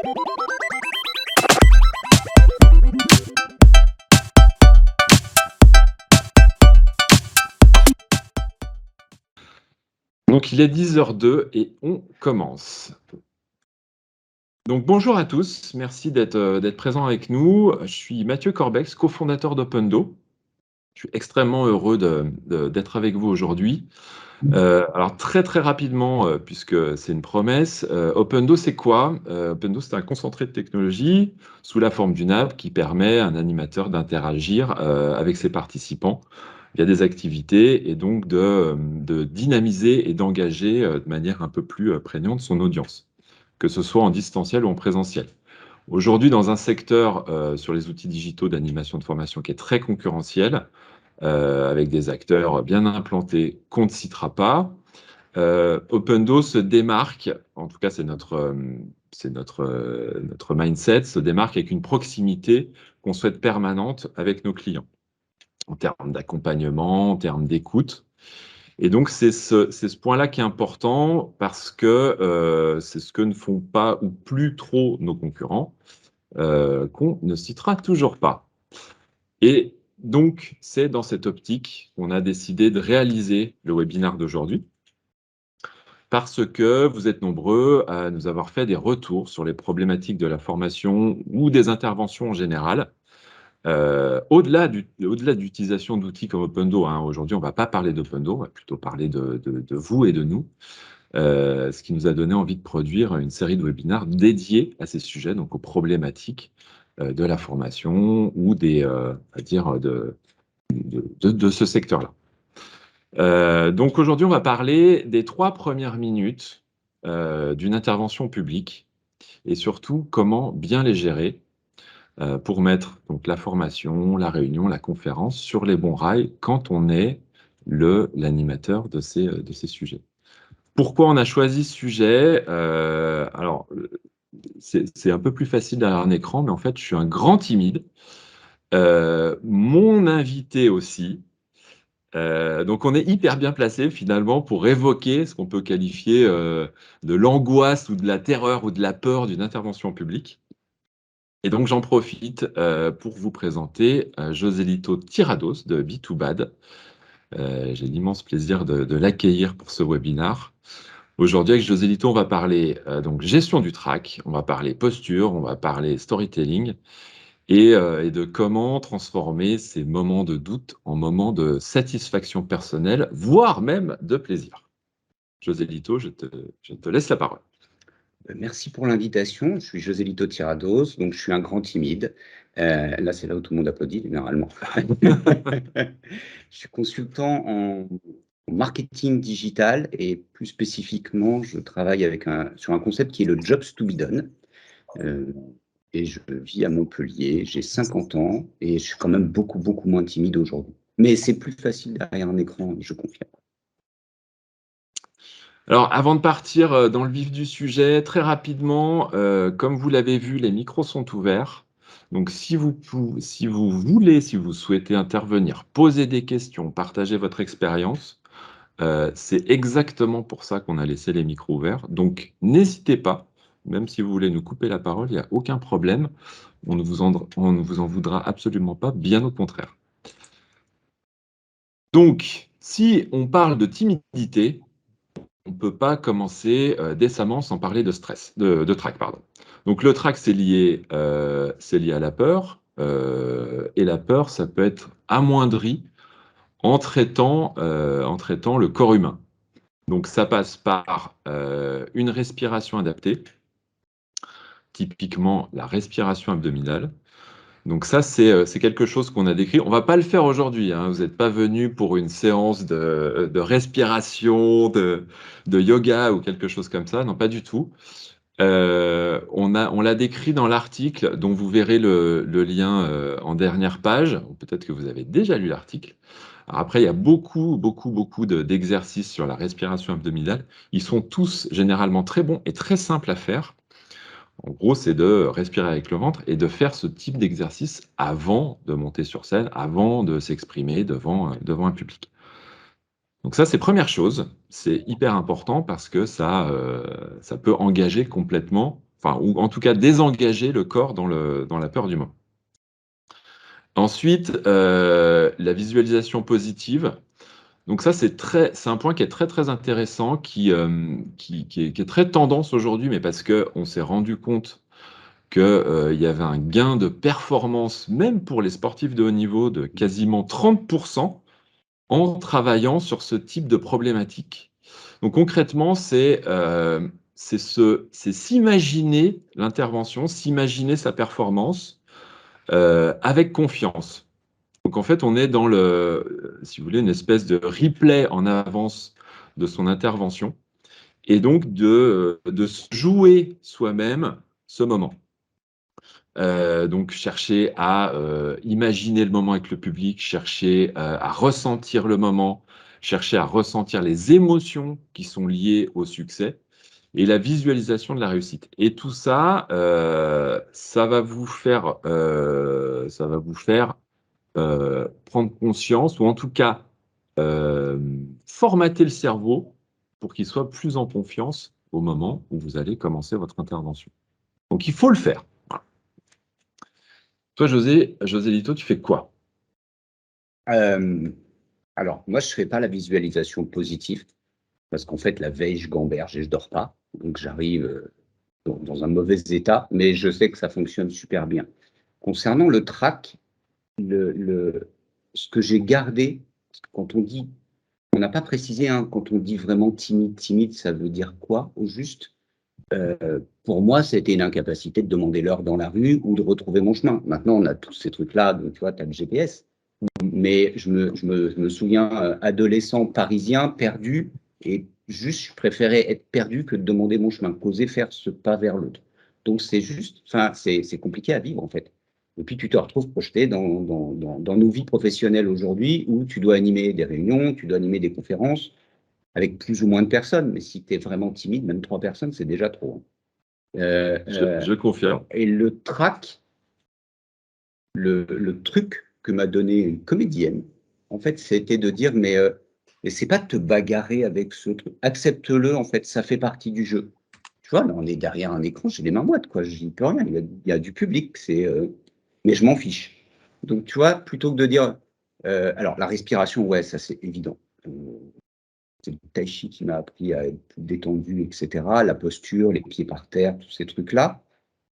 Donc il est 10h02 et on commence. Donc bonjour à tous, merci d'être présents avec nous. Je suis Mathieu Corbex, cofondateur d'Opendo. Je suis extrêmement heureux d'être avec vous aujourd'hui. Alors très rapidement, puisque c'est une promesse, Opendo c'est quoi? Opendo c'est un concentré de technologie sous la forme d'une app qui permet à un animateur d'interagir avec ses participants via des activités et donc de dynamiser et d'engager de manière un peu plus prégnante son audience, que ce soit en distanciel ou en présentiel. Aujourd'hui, dans un secteur sur les outils digitaux d'animation de formation qui est très concurrentiel, avec des acteurs bien implantés qu'on ne citera pas, Opendo se démarque, en tout cas notre mindset, se démarque avec une proximité qu'on souhaite permanente avec nos clients, en termes d'accompagnement, en termes d'écoute. Et donc, c'est ce point-là qui est important parce que c'est ce que ne font pas ou plus trop nos concurrents, qu'on ne citera toujours pas. Et donc, c'est dans cette optique qu'on a décidé de réaliser le webinaire d'aujourd'hui, parce que vous êtes nombreux à nous avoir fait des retours sur les problématiques de la formation ou des interventions en général. Au-delà d'utilisation d'outils comme Opendo, hein, aujourd'hui, on ne va pas parler d'Opendo, on va plutôt parler de vous et de nous, ce qui nous a donné envie de produire une série de webinaires dédiés à ces sujets, donc aux problématiques de la formation ou de ce secteur-là. Donc aujourd'hui, on va parler des 3 premières minutes d'une intervention publique et surtout comment bien les gérer pour mettre donc la formation, la réunion, la conférence sur les bons rails quand on est l'animateur de ces sujets. Pourquoi on a choisi ce sujet? Alors, c'est un peu plus facile derrière un écran, mais en fait, je suis un grand timide. Mon invité aussi. Donc on est hyper bien placé finalement pour évoquer ce qu'on peut qualifier de l'angoisse ou de la terreur ou de la peur d'une intervention publique. Et donc j'en profite pour vous présenter Joselito Tirados de B2Bad. J'ai l'immense plaisir de l'accueillir pour ce webinaire. Aujourd'hui, avec Joselito, on va parler donc gestion du track, on va parler posture, on va parler storytelling et de comment transformer ces moments de doute en moments de satisfaction personnelle, voire même de plaisir. Joselito, je te laisse la parole. Merci pour l'invitation. Je suis Joselito Tirados, donc je suis un grand timide. Là, c'est là où tout le monde applaudit, généralement. Je suis consultant en marketing digital et plus spécifiquement, je travaille sur un concept qui est le Jobs to be done. Et je vis à Montpellier, j'ai 50 ans et je suis quand même beaucoup moins timide aujourd'hui. Mais c'est plus facile derrière un écran, je confirme. Alors, avant de partir dans le vif du sujet, très rapidement, comme vous l'avez vu, les micros sont ouverts. Donc, si vous souhaitez intervenir, poser des questions, partager votre expérience, c'est exactement pour ça qu'on a laissé les micros ouverts. Donc, n'hésitez pas, même si vous voulez nous couper la parole, il n'y a aucun problème. On ne vous en voudra absolument pas, bien au contraire. Donc, si on parle de timidité, on ne peut pas commencer décemment sans parler de stress, de trac, pardon. Donc le trac, c'est lié à la peur, et la peur, ça peut être amoindri en traitant le corps humain. Donc ça passe par une respiration adaptée, typiquement la respiration abdominale. Donc ça, c'est quelque chose qu'on a décrit. On ne va pas le faire aujourd'hui, hein. Vous n'êtes pas venu pour une séance de respiration, de yoga ou quelque chose comme ça. Non, pas du tout. On l'a décrit dans l'article dont vous verrez le lien en dernière page. Peut-être que vous avez déjà lu l'article. Après, il y a beaucoup d'exercices sur la respiration abdominale. Ils sont tous généralement très bons et très simples à faire. En gros, c'est de respirer avec le ventre et de faire ce type d'exercice avant de monter sur scène, avant de s'exprimer devant un public. Donc ça, c'est première chose. C'est hyper important parce que ça peut engager complètement enfin, ou en tout cas désengager le corps dans la peur du moment. Ensuite, la visualisation positive. Donc ça, c'est un point qui est très très intéressant, qui est très tendance aujourd'hui, mais parce qu'on s'est rendu compte qu'il y avait un gain de performance, même pour les sportifs de haut niveau, de quasiment 30% en travaillant sur ce type de problématique. Donc concrètement, c'est s'imaginer l'intervention, s'imaginer sa performance avec confiance. Donc en fait, on est dans si vous voulez, une espèce de replay en avance de son intervention, et donc de se jouer soi-même ce moment. Donc chercher à imaginer le moment avec le public, chercher à ressentir le moment, chercher à ressentir les émotions qui sont liées au succès et la visualisation de la réussite. Et tout ça, ça va vous faire prendre conscience, ou en tout cas formater le cerveau pour qu'il soit plus en confiance au moment où vous allez commencer votre intervention. Donc il faut le faire. Voilà. Toi, José Lito, tu fais quoi? Alors, moi, je ne fais pas la visualisation positive parce qu'en fait, la veille, je gamberge et je ne dors pas. Donc, j'arrive dans un mauvais état, mais je sais que ça fonctionne super bien. Concernant le track, ce que j'ai gardé, parce que quand on dit, on n'a pas précisé, hein, quand on dit vraiment timide, ça veut dire quoi au juste? Pour moi, c'était une incapacité de demander l'heure dans la rue ou de retrouver mon chemin. Maintenant, on a tous ces trucs-là, donc tu vois, tu as le GPS. Mais je me souviens, adolescent parisien, perdu, et juste, je préférais être perdu que de demander mon chemin, qu'oser faire ce pas vers l'autre. Donc, c'est juste, enfin, c'est compliqué à vivre, en fait. Et puis, tu te retrouves projeté dans nos vies professionnelles aujourd'hui où tu dois animer des réunions, tu dois animer des conférences avec plus ou moins de personnes. Mais si tu es vraiment timide, même 3 personnes, c'est déjà trop. Je confirme. Et le track, le truc que m'a donné une comédienne, en fait, c'était de dire, mais c'est pas de te bagarrer avec ce truc. Accepte-le, en fait, ça fait partie du jeu. Tu vois, là, on est derrière un écran, j'ai les mains moites, quoi. Je dis plus rien. Il y a du public, mais je m'en fiche. Donc, tu vois, plutôt que de dire, alors la respiration, ouais, ça c'est évident. C'est le tai chi qui m'a appris à être détendu, etc. La posture, les pieds par terre, tous ces trucs-là.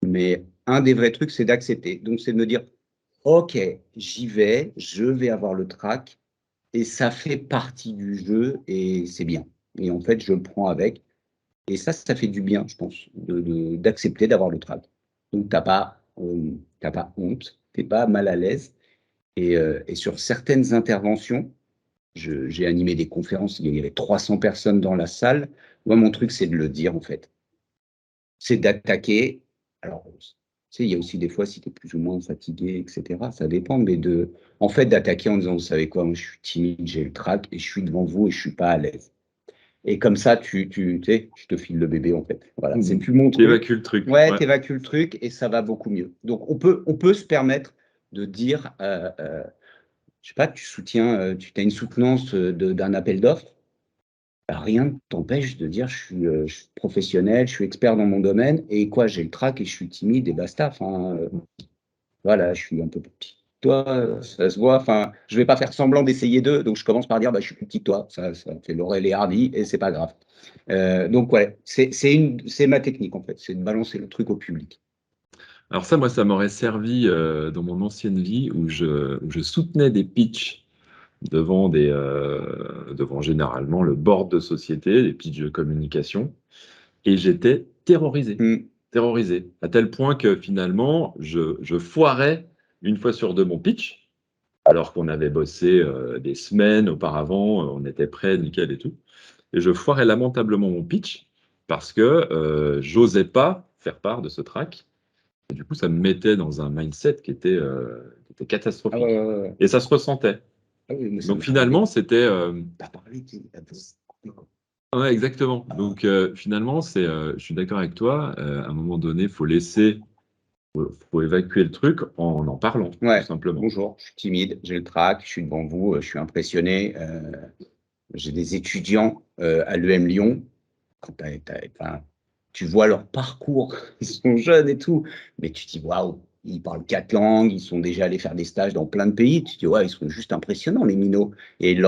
Mais un des vrais trucs, c'est d'accepter. Donc, c'est de me dire, OK, j'y vais, je vais avoir le track et ça fait partie du jeu et c'est bien. Et en fait, je le prends avec. Et ça fait du bien, je pense, d'accepter d'avoir le track. Donc, t'as pas honte, t'es pas mal à l'aise. Et sur certaines interventions, j'ai animé des conférences, il y avait 300 personnes dans la salle. Moi, mon truc, c'est de le dire, en fait. C'est d'attaquer. Alors, tu sais, il y a aussi des fois, si tu es plus ou moins fatigué, etc., ça dépend, mais en fait, d'attaquer en disant, vous savez quoi, moi, je suis timide, j'ai le trac, et je suis devant vous, et je suis pas à l'aise. Et comme ça, tu sais, je te file le bébé, en fait. Voilà, c'est plus mon truc. T'évacues le truc. Ouais, t'évacues le truc, et ça va beaucoup mieux. Donc, on peut se permettre de dire, je sais pas, tu soutiens, tu as une soutenance d'un appel d'offres, rien ne t'empêche de dire je suis professionnel, je suis expert dans mon domaine et quoi, j'ai le trac et je suis timide et basta. Enfin, voilà, je suis un peu plus petit que toi, ça se voit. Enfin, je vais pas faire semblant d'essayer d'eux, donc je commence par dire bah, je suis plus petit que toi. Ça fait Laurel et Hardy et c'est pas grave. Donc ouais, c'est ma technique en fait, c'est de balancer le truc au public. Alors ça, moi, ça m'aurait servi dans mon ancienne vie où je soutenais des pitchs devant généralement le board de société, des pitchs de communication, et j'étais terrorisé, terrorisé, à tel point que finalement, je foirais une fois sur deux mon pitch, alors qu'on avait bossé des semaines auparavant, on était prêt, nickel et tout, et je foirais lamentablement mon pitch parce que j'osais pas faire part de ce track. Et du coup, ça me mettait dans un mindset qui était Ah catastrophique. ouais, ouais, ouais. Et ça se ressentait. Ah oui, mais ça Donc m'est arrivé. finalement, c'était... T'as parlé, ouais, exactement. Donc finalement, je suis d'accord avec toi. À un moment donné, il faut laisser, faut évacuer le truc en parlant, tout ouais, simplement. bonjour, je suis timide, j'ai le trac, je suis devant vous, je suis impressionné. J'ai des étudiants à l'EM Lyon. Quand enfin, tu vois leur parcours, ils sont jeunes et tout, mais tu te dis waouh, ils parlent 4 langues, ils sont déjà allés faire des stages dans plein de pays, tu te dis ouais, ils sont juste impressionnants les minots. Et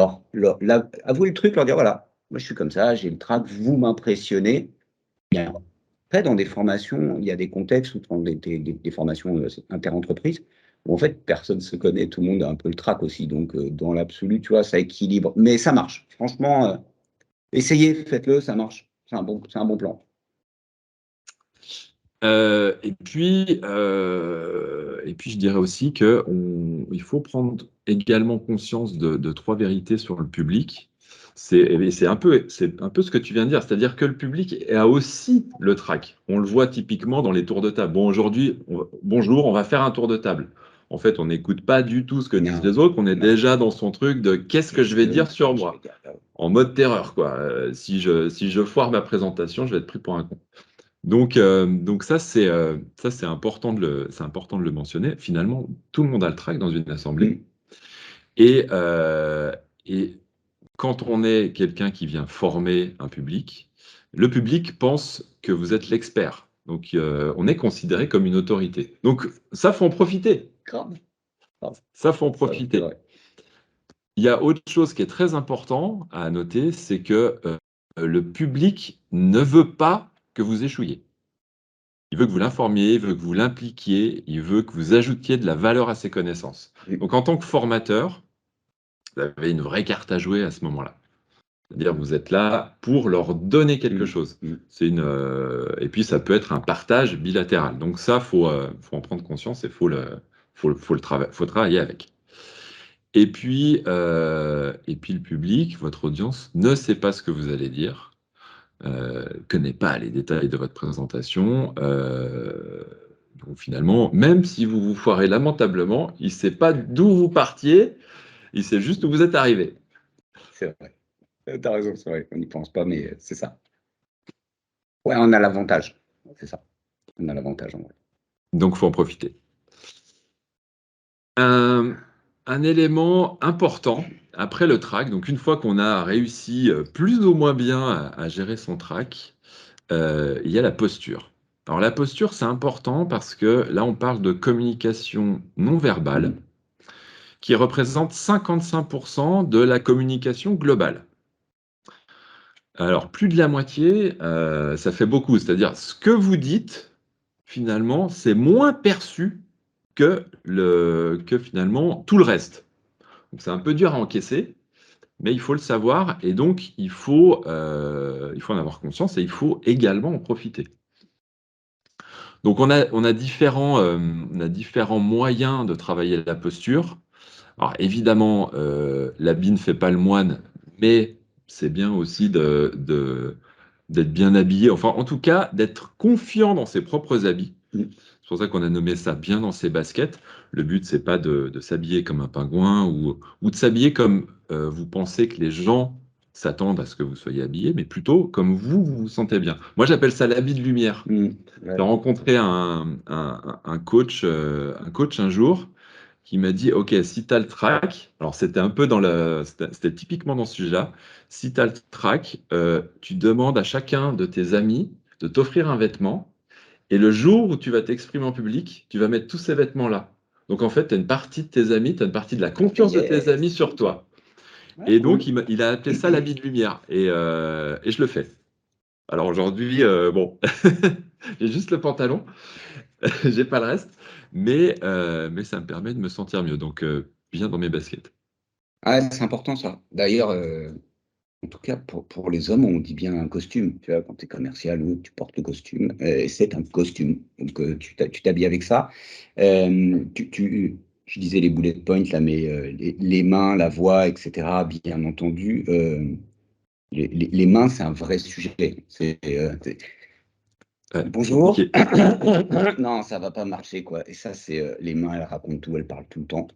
avouer le truc, leur dire voilà, moi je suis comme ça, j'ai le trac, vous m'impressionnez. Bien. Après, dans des formations, il y a des contextes où dans des formations interentreprises, où en fait personne ne se connaît, tout le monde a un peu le trac aussi. Donc dans l'absolu, tu vois, ça équilibre. Mais ça marche. Franchement, essayez, faites-le, ça marche. C'est un bon plan. Et puis, je dirais aussi qu'il faut prendre également conscience de trois vérités sur le public. C'est un peu ce que tu viens de dire, c'est-à-dire que le public a aussi le trac. On le voit typiquement dans les tours de table. Bon, aujourd'hui, bonjour, on va faire un tour de table. En fait, on n'écoute pas du tout ce que disent Non, les autres, on est non. déjà dans son truc de qu'est-ce que je vais dire sur moi, en mode terreur, quoi. Si je foire ma présentation, je vais être pris pour un con. Donc ça, c'est important de le mentionner. Finalement, tout le monde a le trac dans une assemblée. Mm. Et quand on est quelqu'un qui vient former un public, le public pense que vous êtes l'expert. Donc, on est considéré comme une autorité. Donc, ça, faut en profiter. Grave. Grave. Ça, faut en Ça, c'est profiter. vrai. Il y a autre chose qui est très important à noter, c'est que le public ne veut pas que vous échouiez. Il veut que vous l'informiez, il veut que vous l'impliquiez, il veut que vous ajoutiez de la valeur à ses connaissances. Donc, en tant que formateur, vous avez une vraie carte à jouer à ce moment-là. C'est-à-dire, vous êtes là pour leur donner quelque chose. Et puis, ça peut être un partage bilatéral. Donc, ça, faut en prendre conscience et faut travailler avec. Et puis, le public, votre audience, ne sait pas ce que vous allez dire. Connaît pas les détails de votre présentation. Donc finalement, même si vous vous foirez lamentablement, il ne sait pas d'où vous partiez, il sait juste où vous êtes arrivé. C'est vrai. T'as raison, c'est vrai. On n'y pense pas, mais c'est ça. Ouais, on a l'avantage. C'est ça. On a l'avantage en vrai. Donc il faut en profiter. Un élément important après le track, donc une fois qu'on a réussi plus ou moins bien à gérer son track, il y a la posture. Alors la posture, c'est important parce que là, on parle de communication non verbale, qui représente 55% de la communication globale. Alors, plus de la moitié, ça fait beaucoup. C'est-à-dire, ce que vous dites, finalement, c'est moins perçu que finalement tout le reste. Donc, c'est un peu dur à encaisser, mais il faut le savoir et donc il faut en avoir conscience et il faut également en profiter. Donc, on a différents moyens de travailler la posture. Alors évidemment, l'habit ne fait pas le moine, mais c'est bien aussi d'être bien habillé, enfin en tout cas d'être confiant dans ses propres habits. C'est pour ça qu'on a nommé ça bien dans ses baskets. Le but, c'est pas de s'habiller comme un pingouin ou de s'habiller comme vous pensez que les gens s'attendent à ce que vous soyez habillé, mais plutôt comme vous vous sentez bien. Moi, j'appelle ça l'habit de lumière. Ouais. J'ai rencontré un coach un jour qui m'a dit, OK, si tu as le track, alors c'était typiquement dans ce sujet-là, si tu as le track, tu demandes à chacun de tes amis de t'offrir un vêtement, et le jour où tu vas t'exprimer en public, tu vas mettre tous ces vêtements-là. Donc en fait, tu as une partie de tes amis, tu as une partie de la confiance de tes amis sur toi. Ouais, Et donc, cool. il a appelé ça l'habit de lumière, et je le fais. Alors aujourd'hui, bon, j'ai juste le pantalon, j'ai pas le reste, mais ça me permet de me sentir mieux. Donc, bien dans mes baskets. Ah, c'est important ça. D'ailleurs, en tout cas, pour les hommes, on dit bien un costume. Tu vois, quand tu es commercial ou tu portes le costume, c'est un costume. Donc, tu t'habilles avec ça. Je disais les bullet points, là, mais les mains, la voix, etc., bien entendu. Les mains, c'est un vrai sujet. Ouais, c'est Bonjour. compliqué. Non, ça va pas marcher, quoi. Et ça, c'est les mains, elles racontent tout, elles parlent tout le temps.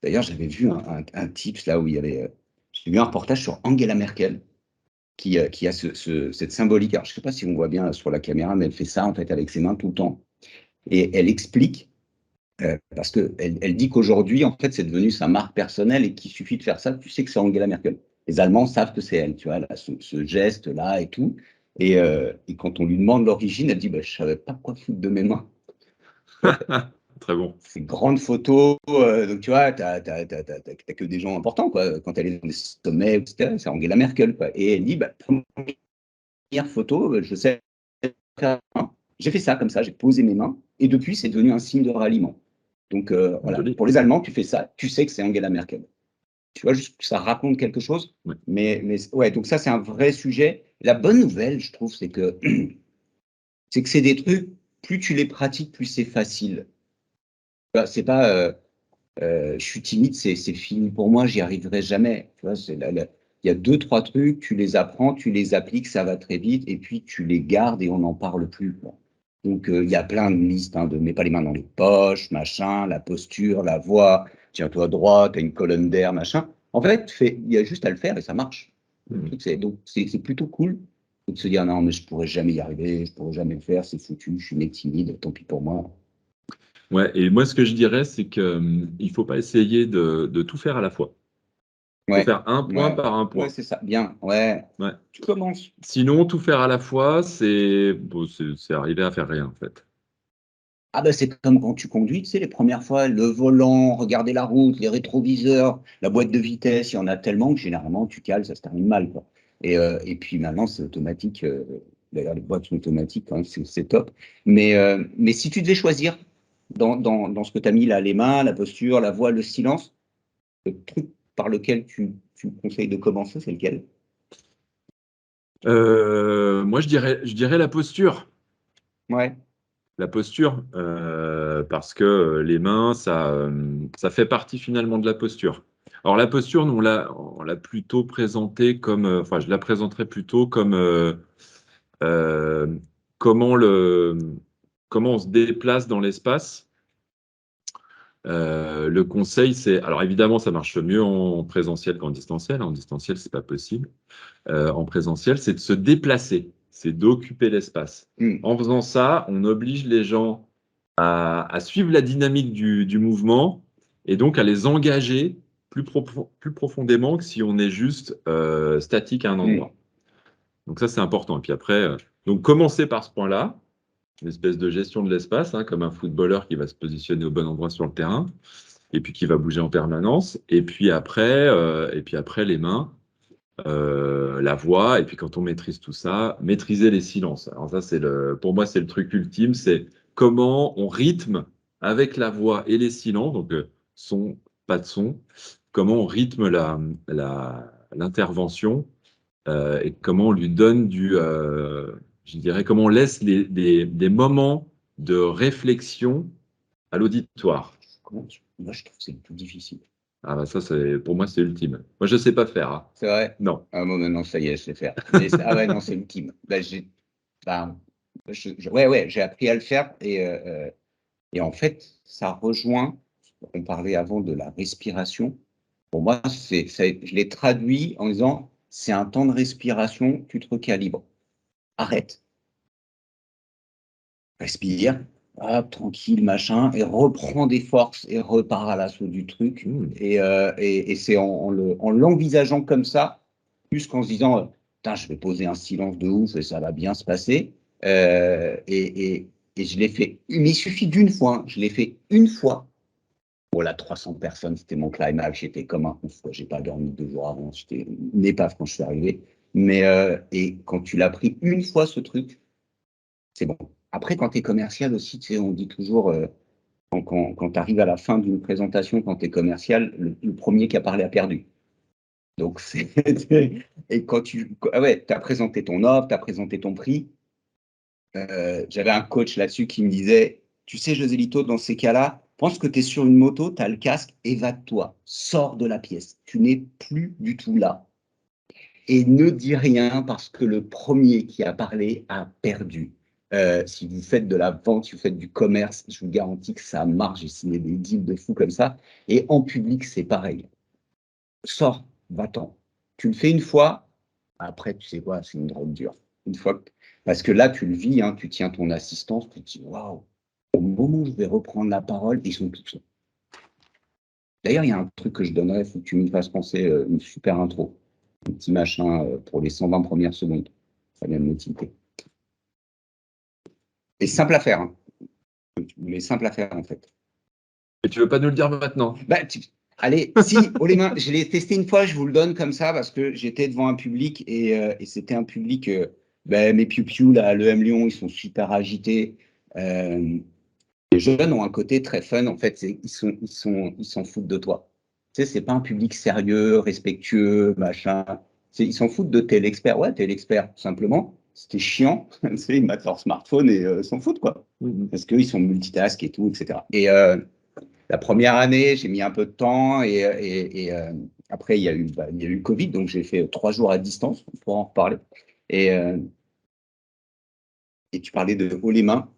D'ailleurs, j'avais vu un tips là où il y avait. J'ai vu un reportage sur Angela Merkel qui a cette symbolique. Alors, je ne sais pas si on voit bien sur la caméra, mais elle fait ça en fait avec ses mains tout le temps. Et elle explique, parce qu'elle dit qu'aujourd'hui, en fait, c'est devenu sa marque personnelle et qu'il suffit de faire ça, tu sais que c'est Angela Merkel. Les Allemands savent que c'est elle, tu vois, elle a ce geste-là et tout. Et quand on lui demande l'origine, elle dit bah, je savais pas quoi foutre de mes mains. Très bon. C'est une grande photo, donc tu vois, t'as que des gens importants, quoi. Quand elle est dans des sommets, etc., c'est Angela Merkel, quoi. Et elle dit, bah, première photo, je sais faire. J'ai fait ça comme ça, j'ai posé mes mains, et depuis, c'est devenu un signe de ralliement. Donc voilà, Joli. pour les Allemands, tu fais ça, tu sais que c'est Angela Merkel. Tu vois, juste que ça raconte quelque chose. Ouais. Mais ouais, donc ça, c'est un vrai sujet. La bonne nouvelle, je trouve, c'est que c'est des trucs, plus tu les pratiques, plus c'est facile. Bah, c'est pas, je suis timide, c'est fini pour moi, j'y arriverai jamais. Tu vois, il y a deux, trois trucs, tu les apprends, tu les appliques, ça va très vite, et puis tu les gardes et on n'en parle plus, quoi. Donc, il y a plein de listes, hein, de mets pas les mains dans les poches, machin, la posture, la voix, tiens-toi droit, t'as une colonne d'air, machin. En fait, il y a juste à le faire et ça marche. Le truc, donc, c'est plutôt cool de se dire non, mais je pourrais jamais y arriver, je pourrais jamais le faire, c'est foutu, je suis né timide, tant pis pour moi. Ouais, et moi, ce que je dirais, c'est qu'il ne faut pas essayer de tout faire à la fois. Il faut Ouais, faire un point ouais, par un ouais, point. c'est ça, bien, ouais. Ouais. Tu commences. Sinon, tout faire à la fois, c'est arriver à faire rien, en fait. Ah ben c'est comme quand tu conduis, tu sais, les premières fois, le volant, regarder la route, les rétroviseurs, la boîte de vitesse, il y en a tellement que généralement tu cales, ça se termine mal, quoi. Et puis maintenant c'est automatique. D'ailleurs les boîtes sont automatiques, hein, c'est top. Mais si tu devais choisir dans ce que tu as mis là, les mains, la posture, la voix, le silence, le truc par lequel tu me conseilles de commencer, c'est lequel? Moi, je dirais la posture. Ouais. La posture, parce que les mains, ça fait partie finalement de la posture. Alors la posture, nous, on l'a plutôt présentée comme, enfin, je la présenterais plutôt comme euh, comment comment on se déplace dans l'espace. Le conseil, c'est, alors évidemment, ça marche mieux en présentiel qu'en distanciel. En distanciel, c'est pas possible. En présentiel, c'est de se déplacer, c'est d'occuper l'espace. Hmm. En faisant ça, on oblige les gens à suivre la dynamique du mouvement et donc à les engager plus profondément que si on est juste statique à un Hmm. endroit. Donc ça, c'est important. Et puis après, donc commencer par ce point-là, une espèce de gestion de l'espace, hein, comme un footballeur qui va se positionner au bon endroit sur le terrain et puis qui va bouger en permanence. Et puis après les mains, la voix, et puis quand on maîtrise tout ça, maîtriser les silences. Alors ça, pour moi, c'est le truc ultime, c'est comment on rythme avec la voix et les silences, donc son, pas de son, comment on rythme l'intervention et comment on lui donne je dirais, comment on laisse des moments de réflexion à l'auditoire. Moi, je trouve que c'est le plus difficile. Ah bah ça, pour moi, c'est ultime. Moi, je ne sais pas faire, hein. C'est vrai? Non. Ah, moi, maintenant, ça y est, je sais faire. Mais ah ouais, non, c'est ultime. Ben, ouais, ouais, j'ai appris à le faire et en fait, ça rejoint, on parlait avant de la respiration. Pour moi, je l'ai traduit en disant, c'est un temps de respiration, tu te recalibres. Arrête, respire, hop, tranquille, machin, et reprends des forces et repars à l'assaut du truc. Hmm. Et c'est en l'envisageant comme ça, plus qu'en se disant, putain, je vais poser un silence de ouf et ça va bien se passer. Et je l'ai fait, mais il suffit d'une fois, hein. Je l'ai fait une fois. Bon, là, 300 personnes, c'était mon climax, j'étais comme un ouf, quoi. J'ai pas dormi 2 jours avant, j'étais une épave quand je suis arrivé. Et quand tu l'as pris une fois, ce truc, c'est bon. Après, quand tu es commercial aussi, tu sais, on dit toujours, quand tu arrives à la fin d'une présentation, quand tu es commercial, le premier qui a parlé a perdu. Donc, et ah ouais, tu as présenté ton offre, tu as présenté ton prix. J'avais un coach là-dessus qui me disait, tu sais, José Lito, dans ces cas-là, pense que tu es sur une moto, tu as le casque, évade-toi, sors de la pièce. Tu n'es plus du tout là. Et ne dis rien parce que le premier qui a parlé a perdu. Si vous faites de la vente, si vous faites du commerce, je vous garantis que ça marche. J'ai signé des deals de fous comme ça. Et en public, c'est pareil. Sors, va-t'en. Tu le fais une fois, après, tu sais quoi, c'est une drogue dure. Une fois parce que là, tu le vis, hein, tu tiens ton assistance, tu te dis, waouh, au moment où je vais reprendre la parole, ils sont tous là. D'ailleurs, il y a un truc que je donnerais, il faut que tu me fasses penser une super intro, un petit machin pour les 120 premières secondes. Ça vient de me tilter. Et simple à faire, hein. Mais simple à faire, en fait. Et tu veux pas nous le dire maintenant? Bah, allez, si, haut les mains, je l'ai testé une fois, je vous le donne comme ça, parce que j'étais devant un public, et c'était un public, mes piou-piou, là, à l'EM Lyon, ils sont super agités. Les jeunes ont un côté très fun, en fait, ils s'en foutent de toi. Tu sais, c'est pas un public sérieux, respectueux, machin. Ils s'en foutent de t'es l'expert. Ouais, t'es l'expert, tout simplement. C'était chiant. Tu sais, ils mettent leur smartphone et s'en foutent, quoi. Parce qu'ils sont multitask et tout, etc. Et la première année, j'ai mis un peu de temps et après, il y a eu le Covid, donc j'ai fait 3 jours à distance, on pourra en reparler. Et, euh, et tu parlais de haut les mains.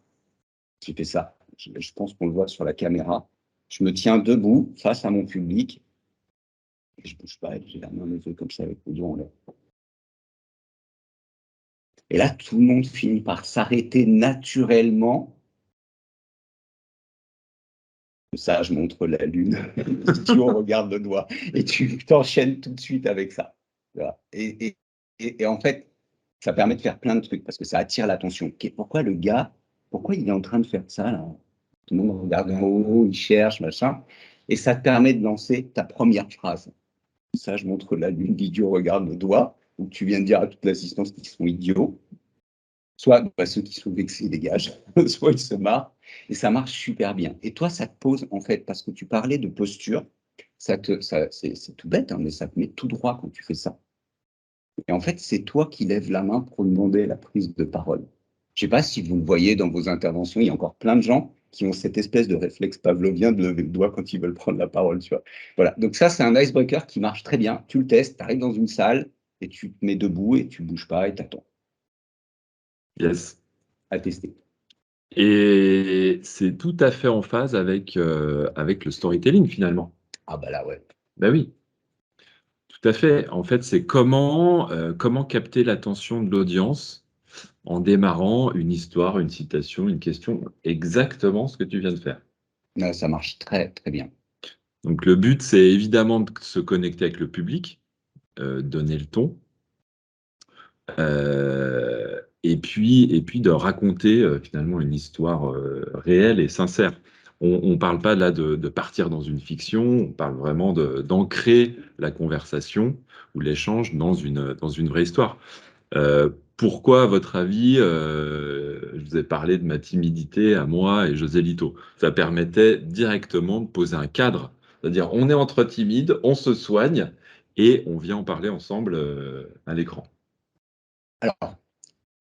J'ai fait ça. Je pense qu'on le voit sur la caméra. Je me tiens debout face à mon public. Et je bouge pas, j'ai la main les yeux comme ça avec le doigt en l'air. Et là, tout le monde finit par s'arrêter naturellement. Ça, je montre la lune. Tu regardes le doigt et tu t'enchaînes tout de suite avec ça. Voilà. Et en fait, ça permet de faire plein de trucs parce que ça attire l'attention. Pourquoi le gars, pourquoi il est en train de faire ça là? Tout le monde regarde en haut, il cherche, machin. Et ça te permet de lancer ta première phrase. Ça, je montre la lune, l'idiot regarde le doigt. Où tu viens de dire à toute l'assistance qu'ils sont idiots. Soit ceux qui sont vexés dégagent, soit ils se marrent. Et ça marche super bien. Et toi, ça te pose, en fait, parce que tu parlais de posture, c'est tout bête, hein, mais ça te met tout droit quand tu fais ça. Et en fait, c'est toi qui lèves la main pour demander la prise de parole. Je ne sais pas si vous le voyez dans vos interventions, il y a encore plein de gens qui ont cette espèce de réflexe pavlovien de lever le doigt quand ils veulent prendre la parole. Tu vois. Voilà. Donc ça, c'est un icebreaker qui marche très bien. Tu le testes, tu arrives dans une salle et tu te mets debout et tu ne bouges pas et tu attends. Yes. À tester. Et c'est tout à fait en phase avec le storytelling finalement. Ah bah là, ouais. Ben oui, tout à fait. En fait, c'est comment capter l'attention de l'audience en démarrant une histoire, une citation, une question, exactement ce que tu viens de faire. Ça marche très, très bien. Donc le but, c'est évidemment de se connecter avec le public, donner le ton, et puis de raconter finalement une histoire réelle et sincère. On ne parle pas là de partir dans une fiction, on parle vraiment d'ancrer la conversation ou l'échange dans une vraie histoire. Pourquoi, à votre avis, je vous ai parlé de ma timidité à moi et José Lito? Ça permettait directement de poser un cadre, c'est-à-dire on est entre timides, on se soigne et on vient en parler ensemble à l'écran. Alors,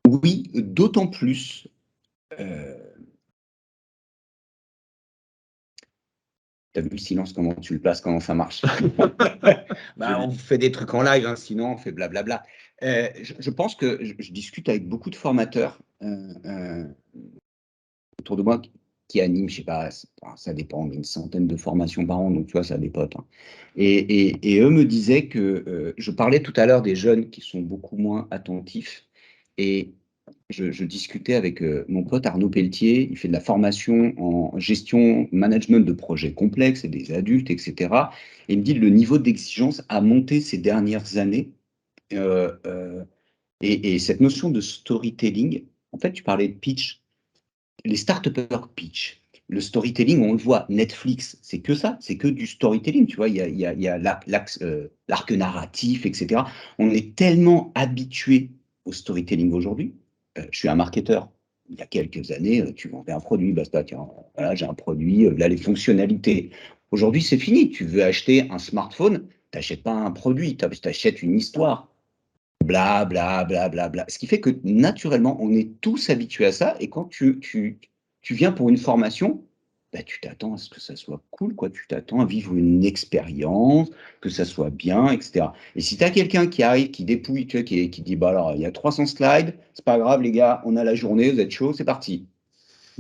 oui, d'autant plus. T'as vu le silence, comment tu le places, comment ça marche? On fait des trucs en live, hein, sinon on fait blablabla. Je pense que je discute avec beaucoup de formateurs autour de moi qui animent, je sais pas, ça dépend, une centaine de formations par an, donc tu vois, ça dépote. Hein. Et eux me disaient que je parlais tout à l'heure des jeunes qui sont beaucoup moins attentifs. Et je discutais avec mon pote Arnaud Pelletier, il fait de la formation en gestion, management de projets complexes et des adultes, etc. Et il me dit que le niveau d'exigence a monté ces dernières années. Euh, euh, et cette notion de storytelling, en fait, tu parlais de pitch, les start-upers pitch. Le storytelling, on le voit, Netflix, c'est que ça, c'est que du storytelling, tu vois, il y a l'arc narratif, etc. On est tellement habitué au storytelling aujourd'hui. Je suis un marketeur. Il y a quelques années, tu vendais un produit, basta, tiens, voilà, j'ai un produit, là, les fonctionnalités. Aujourd'hui, c'est fini. Tu veux acheter un smartphone, tu n'achètes pas un produit, tu achètes une histoire. Bla, bla, bla, bla, bla. Ce qui fait que naturellement, on est tous habitués à ça. Et quand tu viens pour une formation, bah, tu t'attends à ce que ça soit cool, quoi. Tu t'attends à vivre une expérience, que ça soit bien, etc. Et si tu as quelqu'un qui arrive, qui dépouille, tu vois, qui dit, bah alors, il y a 300 slides, c'est pas grave, les gars, on a la journée, vous êtes chaud, c'est parti.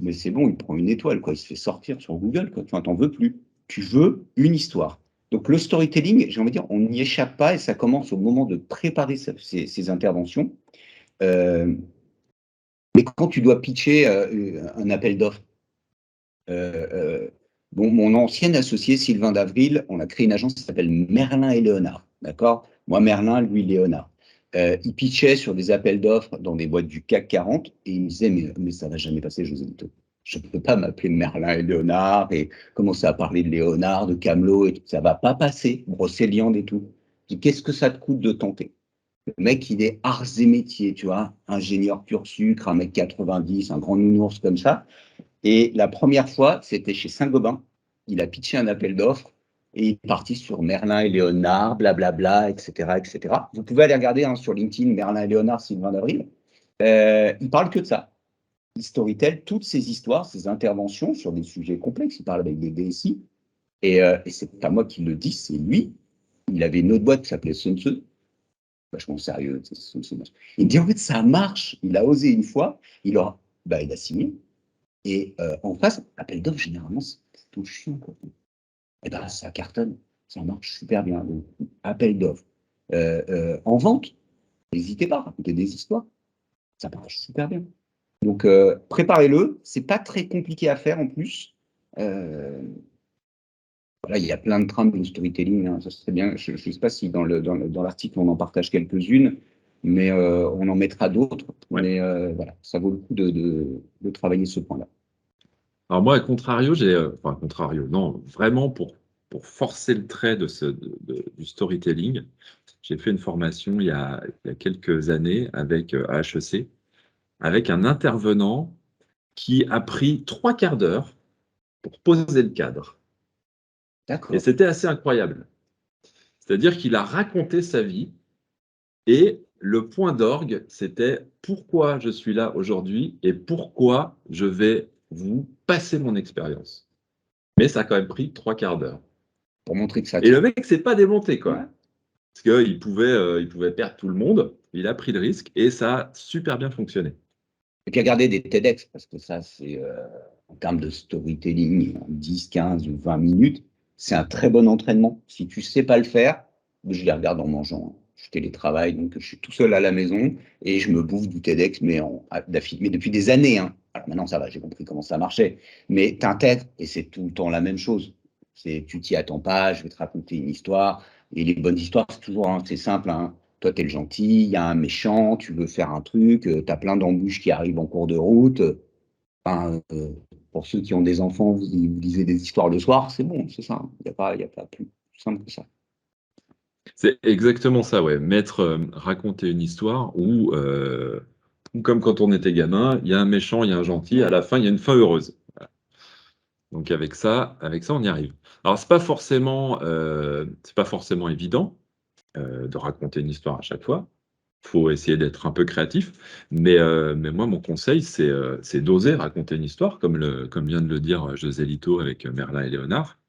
Mais c'est bon, il prend une étoile, quoi. Il se fait sortir sur Google, quoi. Tu n'en veux plus. Tu veux une histoire. Donc le storytelling, j'ai envie de dire, on n'y échappe pas et ça commence au moment de préparer ces interventions. Euh, mais quand tu dois pitcher un appel d'offres, mon ancien associé Sylvain Davril, on a créé une agence qui s'appelle Merlin et Léonard. D'accord? Moi, Merlin, lui, Léonard. Il pitchait sur des appels d'offres dans des boîtes du CAC 40 et il me disait mais ça va jamais passer, José Lito. Je ne peux pas m'appeler Merlin et Léonard et commencer à parler de Léonard, de Camelot et tout. Ça va pas passer, Brocéliande et tout. Je dis, qu'est-ce que ça te coûte de tenter? Le mec, il est arts et métiers, tu vois, ingénieur pur sucre, 1m90, un grand nounours comme ça. Et la première fois, c'était chez Saint-Gobain. Il a pitché un appel d'offres et il est parti sur Merlin et Léonard, blablabla, etc., etc. Vous pouvez aller regarder sur LinkedIn Merlin et Léonard, Sylvain d'Avril. Il parle que de ça. Il storytell toutes ces histoires, ces interventions sur des sujets complexes. Il parle avec des DSI. Et c'est pas moi qui le dis, c'est lui. Il avait une autre boîte qui s'appelait Sun Tzu, vachement sérieux. Il dit en fait ça marche. Il a osé une fois, il a signé. Et en face, appel d'offres, généralement, c'est tout chiant. Quoi. Et ben ça cartonne, ça marche super bien. Donc, appel d'offres. En vente, n'hésitez pas à raconter des histoires. Ça marche super bien. Donc, préparez-le. C'est pas très compliqué à faire en plus. Voilà, il y a plein de trames de storytelling. Hein, ça serait bien. Je ne sais pas si dans l'article on en partage quelques-unes, mais on en mettra d'autres. Ouais. Mais voilà, ça vaut le coup de travailler ce point-là. Alors moi, à contrario, enfin, contrario, non, vraiment pour forcer le trait du storytelling, j'ai fait une formation il y a quelques années avec à HEC, avec un intervenant qui a pris 3 quarts d'heure pour poser le cadre. Et D'accord. c'était assez incroyable. C'est-à-dire qu'il a raconté sa vie et le point d'orgue, c'était pourquoi je suis là aujourd'hui et pourquoi je vais vous passer mon expérience. Mais ça a quand même pris 3 quarts d'heure. Pour montrer que ça Et le tient. mec s'est pas démonté, quoi. Ouais. Parce qu'il pouvait perdre tout le monde. Il a pris le risque et ça a super bien fonctionné. Et puis regarder des TEDx, parce que ça, c'est en termes de storytelling, 10, 15 ou 20 minutes, c'est un très bon entraînement. Si tu sais pas le faire, je les regarde en mangeant. Je télétravaille, donc je suis tout seul à la maison et je me bouffe du TEDx, mais depuis des années. Hein. Alors maintenant, ça va, j'ai compris comment ça marchait. Mais t'intègres et c'est tout le temps la même chose. Tu t'y attends pas, je vais te raconter une histoire. Et les bonnes histoires, c'est toujours, c'est simple. Hein. Toi, tu es le gentil, il y a un méchant, tu veux faire un truc, tu as plein d'embûches qui arrivent en cours de route. Enfin, pour ceux qui ont des enfants, vous lisez des histoires le soir, c'est bon, c'est ça. Il n'y a pas plus simple que ça. C'est exactement ça, ouais. Raconter une histoire où, comme quand on était gamin, il y a un méchant, il y a un gentil, à la fin, il y a une fin heureuse. Voilà. Donc avec ça, on y arrive. Alors, c'est pas forcément évident de raconter une histoire à chaque fois. Il faut essayer d'être un peu créatif. Mais moi, mon conseil, c'est d'oser raconter une histoire, comme vient de le dire José Lito avec Merlin et Léonard.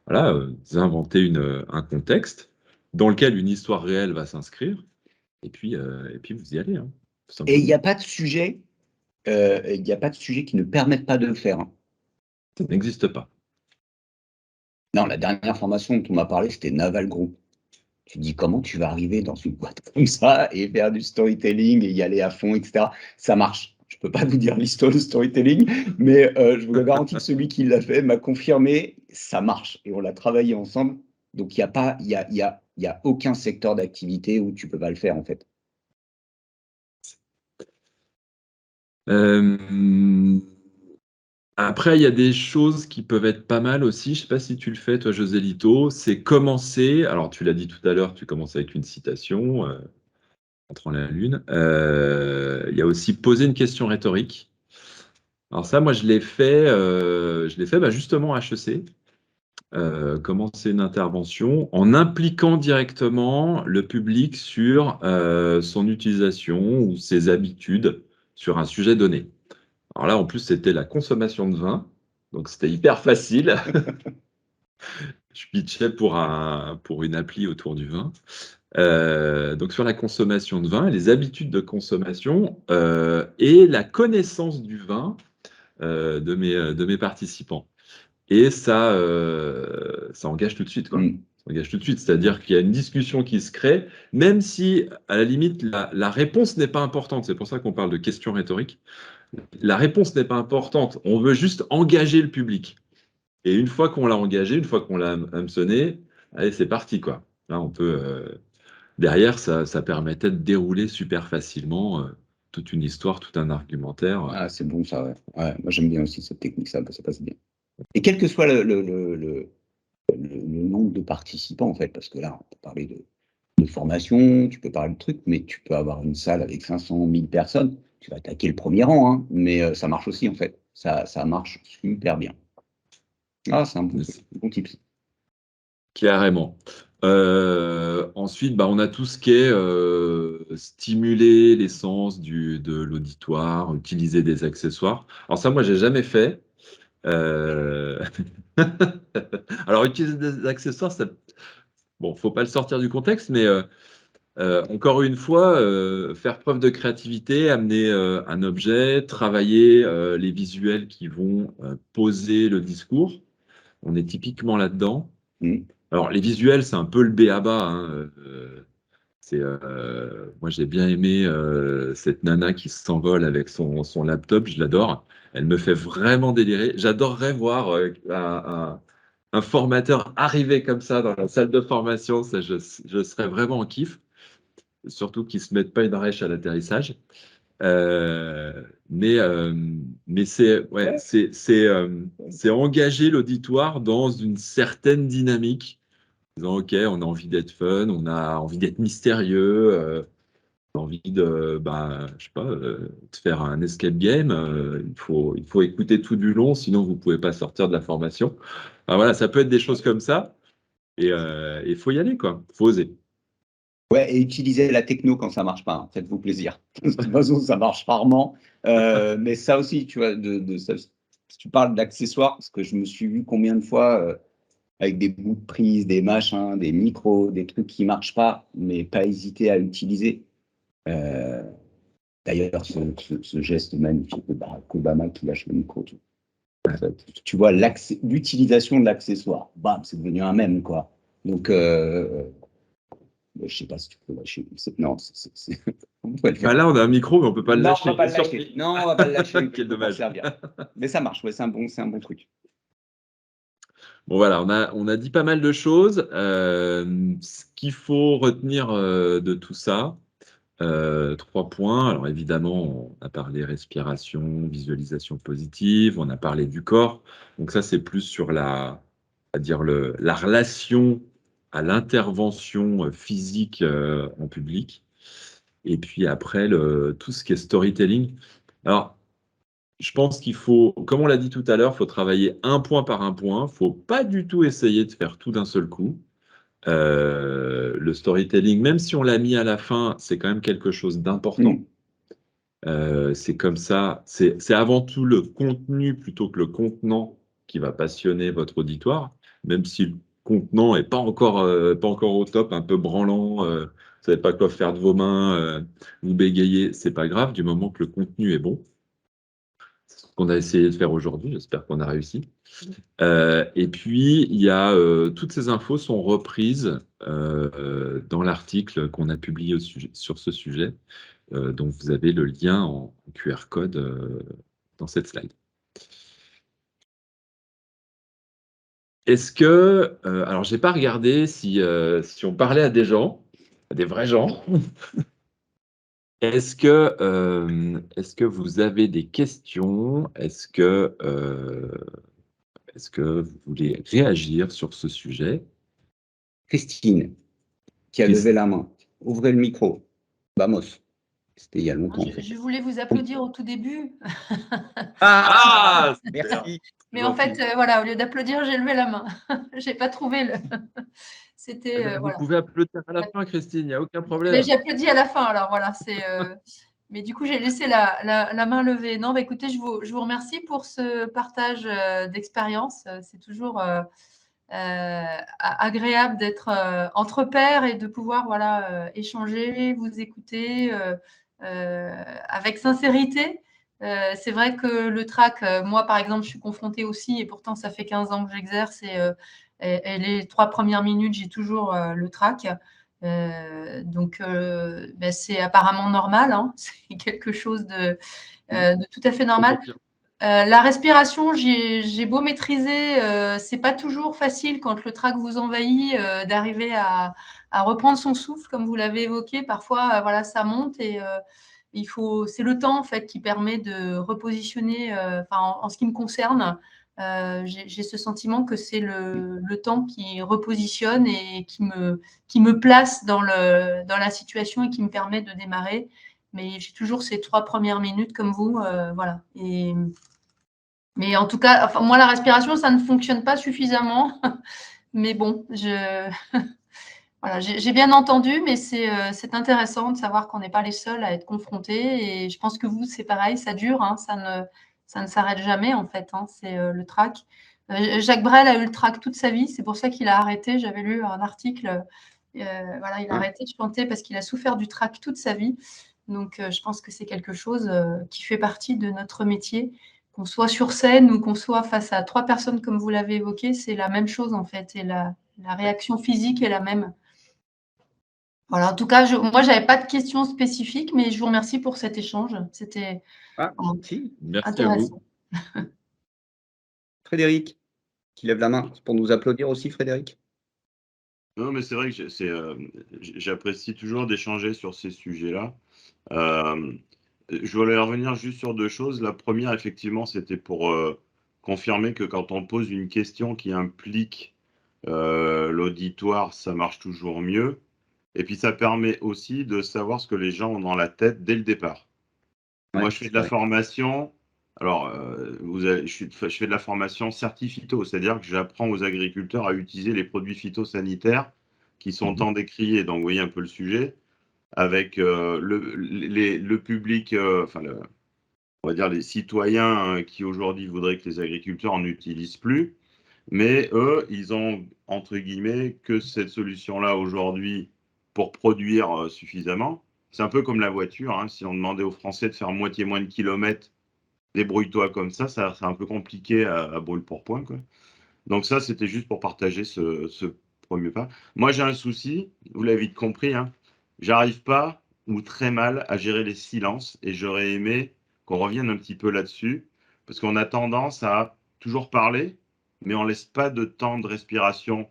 Voilà, inventer un contexte dans lequel une histoire réelle va s'inscrire, et puis vous y allez, hein, tout Et il n'y simplement. a pas de sujet, qui ne permettent pas de le faire. Hein. Ça n'existe pas. Non, la dernière formation dont on m'a parlé, c'était Naval Group. Tu te dis comment tu vas arriver dans une boîte comme ça et faire du storytelling et y aller à fond, etc. Ça marche. Je ne peux pas vous dire l'histoire du storytelling, mais je vous le garantis que celui qui l'a fait m'a confirmé, ça marche. Et on l'a travaillé ensemble. Donc, il n'y a pas, il y a aucun secteur d'activité où tu ne peux pas le faire, en fait. Euh, Après, il y a des choses qui peuvent être pas mal aussi. Je ne sais pas si tu le fais, toi, José Lito. C'est commencer. Alors, tu l'as dit tout à l'heure, tu commences avec une citation, Entrant la lune. Il y a aussi poser une question rhétorique. Alors ça, moi, je l'ai fait justement à HEC. Commencer une intervention en impliquant directement le public sur son utilisation ou ses habitudes sur un sujet donné. Alors là, en plus, c'était la consommation de vin, donc c'était hyper facile. Je pitchais pour une appli autour du vin. Donc sur la consommation de vin, les habitudes de consommation et la connaissance du vin de mes participants. Et ça engage tout de suite, quoi. Mm. Ça engage tout de suite, c'est-à-dire qu'il y a une discussion qui se crée, même si, à la limite, la réponse n'est pas importante. C'est pour ça qu'on parle de questions rhétoriques. La réponse n'est pas importante. On veut juste engager le public. Et une fois qu'on l'a engagé, une fois qu'on l'a hameçonné, allez, c'est parti, quoi. Là, derrière, ça permettait de dérouler super facilement toute une histoire, tout un argumentaire. Ah, c'est bon ça, ouais. Ouais, moi j'aime bien aussi cette technique, ça passe bien. Et quel que soit le nombre de participants, en fait, parce que là, on peut parler de formation, tu peux parler de trucs, mais tu peux avoir une salle avec 500, 1000 personnes, tu vas attaquer le premier rang, hein, mais ça marche aussi, en fait. Ça marche super bien. Ah, c'est un bon truc, bon tips. Carrément. Ensuite, on a tout ce qui est stimuler l'essence de l'auditoire, utiliser des accessoires. Alors ça, moi, j'ai jamais fait. Euh, Alors, utiliser des accessoires, bon, faut pas le sortir du contexte, mais encore une fois, faire preuve de créativité, amener un objet, travailler les visuels qui vont poser le discours. On est typiquement là-dedans. Mm. Alors, les visuels, c'est un peu le b.a.-ba, hein. Moi, j'ai bien aimé cette nana qui s'envole avec son laptop, je l'adore. Elle me fait vraiment délirer. J'adorerais voir un formateur arriver comme ça dans la salle de formation. Ça, je serais vraiment en kiff. Surtout qu'ils ne se mettent pas une rêche à l'atterrissage. Euh, mais euh, mais c'est engager l'auditoire dans une certaine dynamique disant, OK, on a envie d'être fun, on a envie d'être mystérieux, on a envie je sais pas, de faire un escape game. Il faut écouter tout du long, sinon vous pouvez pas sortir de la formation. Enfin, voilà, ça peut être des choses comme ça. Et il faut y aller, quoi. Il faut oser. Ouais, et utiliser la techno quand ça marche pas, hein, faites-vous plaisir. De toute façon, ça marche rarement. Mais ça aussi, tu vois, si tu parles d'accessoires, parce que je me suis vu combien de fois avec des bouts de prise, des machins, des micros, des trucs qui marchent pas, mais pas hésiter à utiliser. Euh, D'ailleurs, ce geste magnifique de Barack Obama qui lâche le micro. Tu vois l'utilisation de l'accessoire. Bam, c'est devenu un mème, quoi. Donc, je sais pas si tu peux lâcher. Non, on peut le faire. Là, on a un micro, mais on peut pas le Non, on lâcher. va pas le Surpris. lâcher. Non, on va pas le lâcher. Quel Faut s'en dommage. servir. Mais ça marche. Ouais, c'est un bon truc. Bon, voilà, on a dit pas mal de choses. Ce qu'il faut retenir de tout ça, 3 points. Alors évidemment, on a parlé respiration, visualisation positive, on a parlé du corps. Donc ça, c'est plus sur la relation à l'intervention physique en public. Et puis après, tout ce qui est storytelling. Alors, je pense qu'il faut, comme on l'a dit tout à l'heure, il faut travailler un point par un point. Il ne faut pas du tout essayer de faire tout d'un seul coup. Le storytelling, même si on l'a mis à la fin, c'est quand même quelque chose d'important. Mm. C'est comme ça, c'est avant tout le contenu plutôt que le contenant qui va passionner votre auditoire, même si le contenant n'est pas encore au top, un peu branlant, vous ne savez pas quoi faire de vos mains, vous bégayez, c'est pas grave, du moment que le contenu est bon. C'est ce qu'on a essayé de faire aujourd'hui, j'espère qu'on a réussi. Et puis, il y a toutes ces infos sont reprises dans l'article qu'on a publié sur ce sujet. Donc, vous avez le lien en QR code dans cette slide. Est-ce que, alors, j'ai pas regardé si on parlait à des gens, à des vrais gens. Est-ce que vous avez des questions? Est-ce que vous voulez réagir sur ce sujet? Christine, qui a levé la main. Ouvrez le micro. Vamos. C'était il y a longtemps, en fait. Je voulais vous applaudir au tout début. Ah, merci. Mais en fait, voilà, au lieu d'applaudir, j'ai levé la main. Je n'ai pas trouvé le. C'était. Vous Voilà. pouvez applaudir à la fin, Christine, il n'y a aucun Mais problème. j'ai applaudi à la fin, alors voilà. Mais du coup, j'ai laissé la main levée. Non, écoutez, je vous remercie pour ce partage d'expérience. C'est toujours agréable d'être entre pairs et de pouvoir échanger, vous écouter avec sincérité. C'est vrai que le track, moi par exemple, je suis confrontée aussi et pourtant ça fait 15 ans que j'exerce et les 3 premières minutes, j'ai toujours le track. Donc, c'est apparemment normal, hein. C'est quelque chose de tout à fait normal. La respiration, j'ai beau maîtriser, c'est pas toujours facile quand le trac vous envahit d'arriver à reprendre son souffle, comme vous l'avez évoqué. Parfois, voilà, ça monte et c'est le temps en fait qui permet de repositionner. Enfin, en ce qui me concerne, j'ai ce sentiment que c'est le temps qui repositionne et qui me place dans la situation et qui me permet de démarrer. Mais j'ai toujours ces 3 premières minutes comme vous, voilà. Mais en tout cas, enfin, moi, la respiration, ça ne fonctionne pas suffisamment. Mais bon, voilà, j'ai bien entendu, mais c'est intéressant de savoir qu'on n'est pas les seuls à être confrontés. Et je pense que vous, c'est pareil, ça dure, hein, ça ne s'arrête jamais, en fait, hein, c'est le trac. Jacques Brel a eu le trac toute sa vie, c'est pour ça qu'il a arrêté. J'avais lu un article, voilà, il a arrêté de chanter parce qu'il a souffert du trac toute sa vie. Donc, je pense que c'est quelque chose qui fait partie de notre métier. Qu'on soit sur scène ou qu'on soit face à 3 personnes comme vous l'avez évoqué, c'est la même chose, en fait, et la réaction physique est la même. Voilà, en tout cas, moi, je n'avais pas de questions spécifiques, mais je vous remercie pour cet échange. C'était Si. Merci à vous. intéressant. Frédéric, qui lève la main. C'est pour nous applaudir aussi, Frédéric. Non, mais c'est vrai que j'apprécie toujours d'échanger sur ces sujets-là. Je voulais revenir juste sur 2 choses. La première, effectivement, c'était pour confirmer que quand on pose une question qui implique l'auditoire, ça marche toujours mieux. Et puis, ça permet aussi de savoir ce que les gens ont dans la tête dès le départ. Moi, je fais de la formation. Alors, je fais de la formation certi-phyto, c'est-à-dire que j'apprends aux agriculteurs à utiliser les produits phytosanitaires qui sont tant décriés. Donc, vous voyez un peu le sujet, avec le public, on va dire les citoyens qui aujourd'hui voudraient que les agriculteurs en utilisent plus. Mais eux, ils ont, entre guillemets, que cette solution-là aujourd'hui pour produire suffisamment. C'est un peu comme la voiture, hein. Si on demandait aux Français de faire moitié moins de kilomètres, débrouille-toi comme ça c'est un peu compliqué à brûle pour point, quoi. Donc ça, c'était juste pour partager ce premier pas. Moi, j'ai un souci, vous l'avez vite compris, hein. J'arrive pas ou très mal à gérer les silences et j'aurais aimé qu'on revienne un petit peu là-dessus parce qu'on a tendance à toujours parler, mais on laisse pas de temps de respiration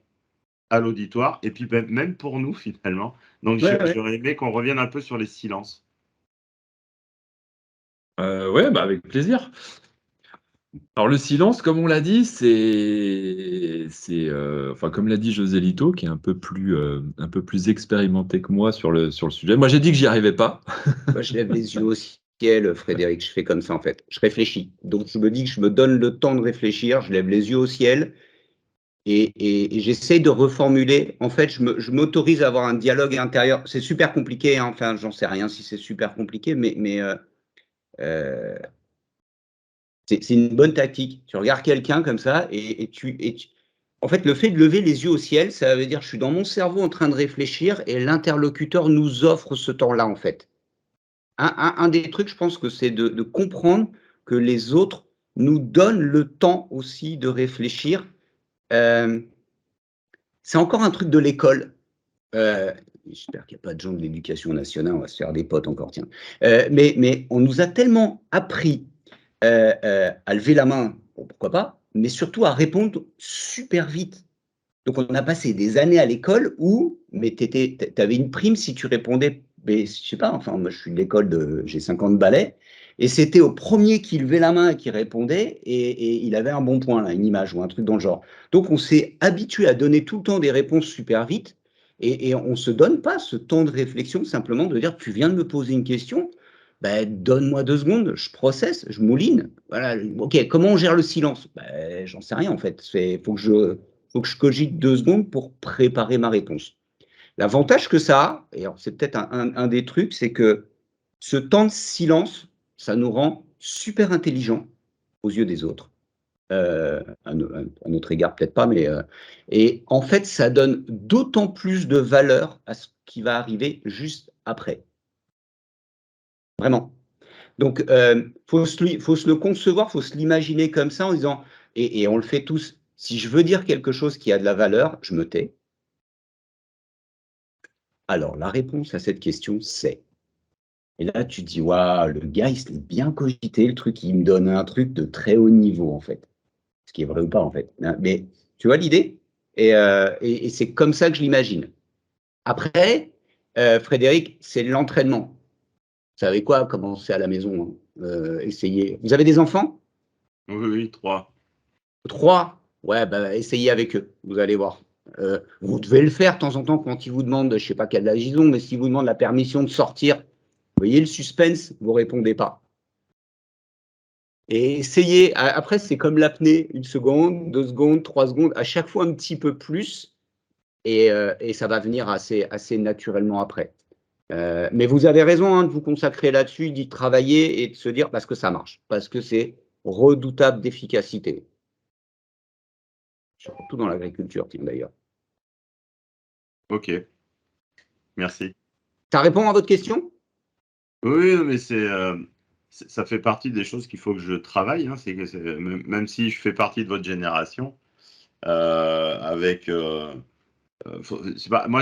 à l'auditoire et puis même pour nous finalement. Donc j'aurais aimé qu'on revienne un peu sur les silences. Ouais, bah, avec plaisir. Alors le silence, comme on l'a dit, enfin comme l'a dit José Lito, qui est un peu plus expérimenté que moi sur le sujet. Moi, j'ai dit que j'y arrivais pas. Moi, je lève les yeux au ciel, Frédéric. Je fais comme ça, en fait. Je réfléchis. Donc, je me dis que je me donne le temps de réfléchir. Je lève les yeux au ciel et j'essaye de reformuler. En fait, je m'autorise à avoir un dialogue intérieur. C'est super compliqué, hein. Enfin, j'en sais rien si c'est super compliqué, mais c'est une bonne tactique. Tu regardes quelqu'un comme ça en fait, le fait de lever les yeux au ciel, ça veut dire que je suis dans mon cerveau en train de réfléchir et l'interlocuteur nous offre ce temps-là, en fait. Un des trucs, je pense que c'est de comprendre que les autres nous donnent le temps aussi de réfléchir. C'est encore un truc de l'école. J'espère qu'il n'y a pas de gens de l'éducation nationale, on va se faire des potes encore, tiens. Mais on nous a tellement appris à lever la main, bon, pourquoi pas, mais surtout à répondre super vite. Donc, on a passé des années à l'école où, mais tu avais une prime si tu répondais, mais je sais pas, enfin, moi je suis de l'école j'ai 50 balais, et c'était au premier qui levait la main et qui répondait, et il avait un bon point, là, une image ou un truc dans le genre. Donc, on s'est habitué à donner tout le temps des réponses super vite, et on ne se donne pas ce temps de réflexion, simplement de dire, tu viens de me poser une question, ben, donne-moi 2 secondes, je processe, je mouline. Voilà, ok, comment on gère le silence? Ben, j'en sais rien en fait. Il faut que je cogite 2 secondes pour préparer ma réponse. L'avantage que ça a, et c'est peut-être un des trucs, c'est que ce temps de silence, ça nous rend super intelligents aux yeux des autres. À notre égard, peut-être pas, mais et en fait, ça donne d'autant plus de valeur à ce qui va arriver juste après. Vraiment. Donc, faut se le concevoir, faut se l'imaginer comme ça en disant, et on le fait tous, si je veux dire quelque chose qui a de la valeur, je me tais. Alors, la réponse à cette question, c'est Et là, tu te dis, waouh, le gars, il s'est bien cogité, le truc, il me donne un truc de très haut niveau, en fait. Ce qui est vrai ou pas, en fait. Mais tu vois l'idée? Et c'est comme ça que je l'imagine. Après, Frédéric, c'est l'entraînement. Vous savez quoi, commencer à la maison, hein. Essayez. Vous avez des enfants? Oui, oui, 3. 3? Ouais, bah, essayez avec eux, vous allez voir. Vous devez le faire de temps en temps quand ils vous demandent, je ne sais pas quel âge ils ont, mais s'ils vous demandent la permission de sortir, vous voyez le suspense, vous ne répondez pas. Et essayez, après c'est comme l'apnée, 1 seconde, 2 secondes, 3 secondes, à chaque fois un petit peu plus, et ça va venir assez naturellement après. Mais vous avez raison, hein, de vous consacrer là-dessus, d'y travailler et de se dire parce que ça marche, parce que c'est redoutable d'efficacité. Surtout dans l'agriculture, tiens, d'ailleurs. Ok, merci. Ça répond à votre question? Oui, mais ça fait partie des choses qu'il faut que je travaille. Hein, même si je fais partie de votre génération, moi,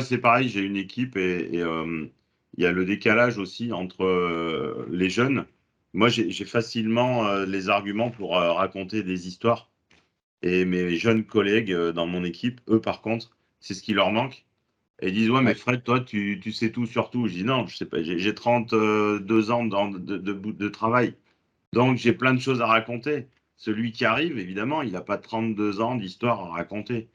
c'est pareil, j'ai une équipe et il y a le décalage aussi entre les jeunes. Moi, j'ai facilement les arguments pour raconter des histoires. Et mes jeunes collègues dans mon équipe, eux, par contre, c'est ce qui leur manque. Et ils disent, ouais, mais Fred, toi, tu sais tout sur tout. Je dis, non, je sais pas, j'ai 32 ans de travail. Donc, j'ai plein de choses à raconter. Celui qui arrive, évidemment, il n'a pas 32 ans d'histoire à raconter.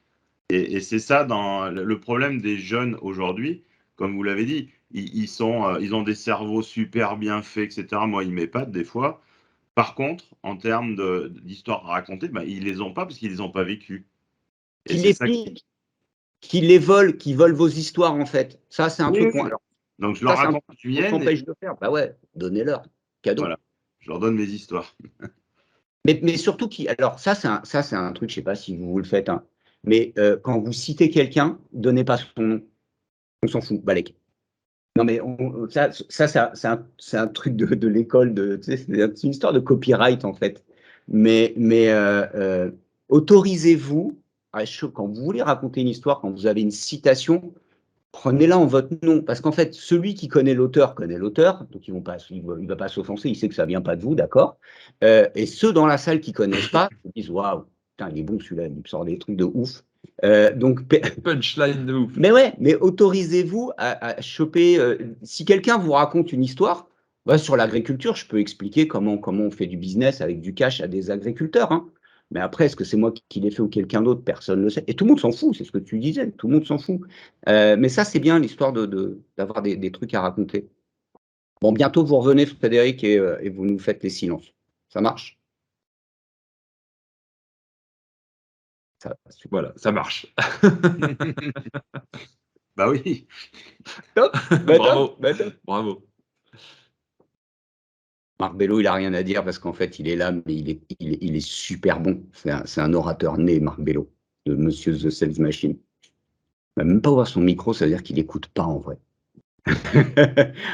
Et c'est ça, dans le problème des jeunes aujourd'hui, comme vous l'avez dit, ils ont des cerveaux super bien faits, etc. Moi, ils m'épatent des fois. Par contre, en termes d'histoire à raconter, ben, ils les ont pas parce qu'ils les ont pas vécues. Et Qui c'est les ça qui... piquent, qui les volent, qui volent vos histoires, en fait. Ça, c'est un Oui, truc. oui. Alors, Donc, je ça, leur c'est un raconte truc une qu'on mienne et s'empêche de faire. Bah ouais, donnez-leur. Cadeau. voilà, je leur donne mes histoires. Mais surtout, alors ça, c'est un truc, je ne sais pas si vous le faites, hein, mais quand vous citez quelqu'un, donnez pas son nom. On s'en fout, Balek. Non, mais c'est un truc de l'école, tu sais, c'est une histoire de copyright, en fait. Mais autorisez-vous, quand vous voulez raconter une histoire, quand vous avez une citation, prenez-la en votre nom. Parce qu'en fait, celui qui connaît l'auteur, donc il ne va pas s'offenser, il sait que ça ne vient pas de vous, d'accord. Et ceux dans la salle qui ne connaissent pas, ils disent waouh, putain, il est bon celui-là, il me sort des trucs de ouf. Donc, Punchline de ouf. mais ouais, mais autorisez-vous à choper. Si quelqu'un vous raconte une histoire, bah, sur l'agriculture, je peux expliquer comment on fait du business avec du cash à des agriculteurs, hein. Mais après, est-ce que c'est moi qui l'ai fait ou quelqu'un d'autre? Personne ne le sait. Et tout le monde s'en fout, c'est ce que tu disais, tout le monde s'en fout. Mais ça, c'est bien l'histoire d'avoir des trucs à raconter. Bon, bientôt, vous revenez, Frédéric, et vous nous faites les silences. Ça marche? Ça, super. Voilà, ça marche. Bah oui. Top, bah, Bravo. top, bah, top. Bravo. Marc Bello, il n'a rien à dire parce qu'en fait, il est là, mais il est super bon. C'est un orateur né, Marc Bello, de Monsieur The Sales Machine. Il ne va même pas ouvrir son micro, ça veut dire qu'il n'écoute pas en vrai.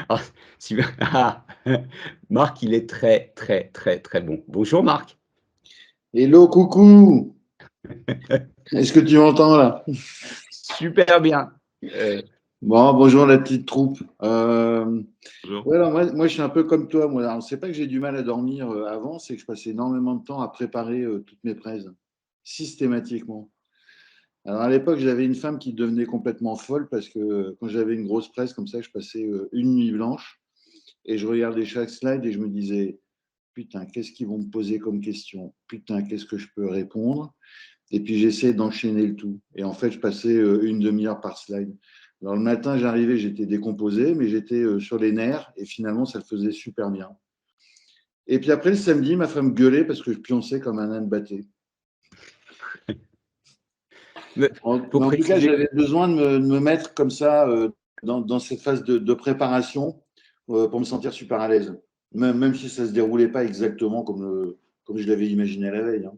Alors, Marc, il est très, très, très, très bon. Bonjour Marc. Hello, coucou. Est-ce que tu m'entends là? Super bien. Bon, bonjour la petite troupe. Bonjour. Ouais, alors moi, je suis un peu comme toi. Moi, alors, c'est pas que j'ai du mal à dormir avant, c'est que je passais énormément de temps à préparer toutes mes prêses, systématiquement. Alors à l'époque, j'avais une femme qui devenait complètement folle parce que quand j'avais une grosse presse comme ça, je passais une nuit blanche et je regardais chaque slide et je me disais, putain, qu'est-ce qu'ils vont me poser comme question? Putain, qu'est-ce que je peux répondre? Et puis j'essayais d'enchaîner le tout. Et en fait, je passais une demi-heure par slide. Alors le matin, j'arrivais, j'étais décomposé, mais j'étais sur les nerfs et finalement, ça le faisait super bien. Et puis après, le samedi, ma femme gueulait parce que je pionçais comme un âne batté. En tout cas, j'avais besoin de me mettre comme ça dans cette phase de préparation pour me sentir super à l'aise. Même si ça ne se déroulait pas exactement comme je l'avais imaginé la veille. Hein.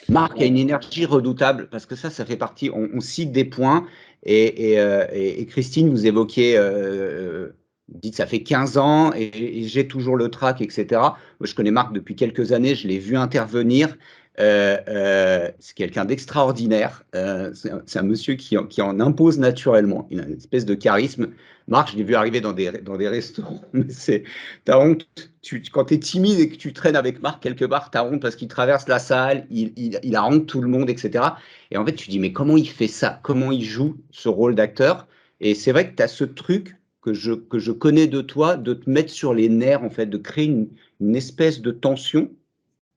Marc a une énergie redoutable parce que ça fait partie. On cite des points et Christine, vous évoquiez, vous dites ça fait 15 ans et j'ai toujours le trac, etc. Moi, je connais Marc depuis quelques années, je l'ai vu intervenir. C'est quelqu'un d'extraordinaire. C'est un monsieur qui en impose naturellement. Il a une espèce de charisme. Marc, je l'ai vu arriver dans des restaurants. T'as honte. Quand tu es timide et que tu traînes avec Marc quelque part, t'as honte parce qu'il traverse la salle, il arrange tout le monde, etc. Et en fait, tu dis, mais comment il fait ça? Comment il joue ce rôle d'acteur? Et c'est vrai que tu as ce truc que je connais de toi, de te mettre sur les nerfs, en fait, de créer une espèce de tension.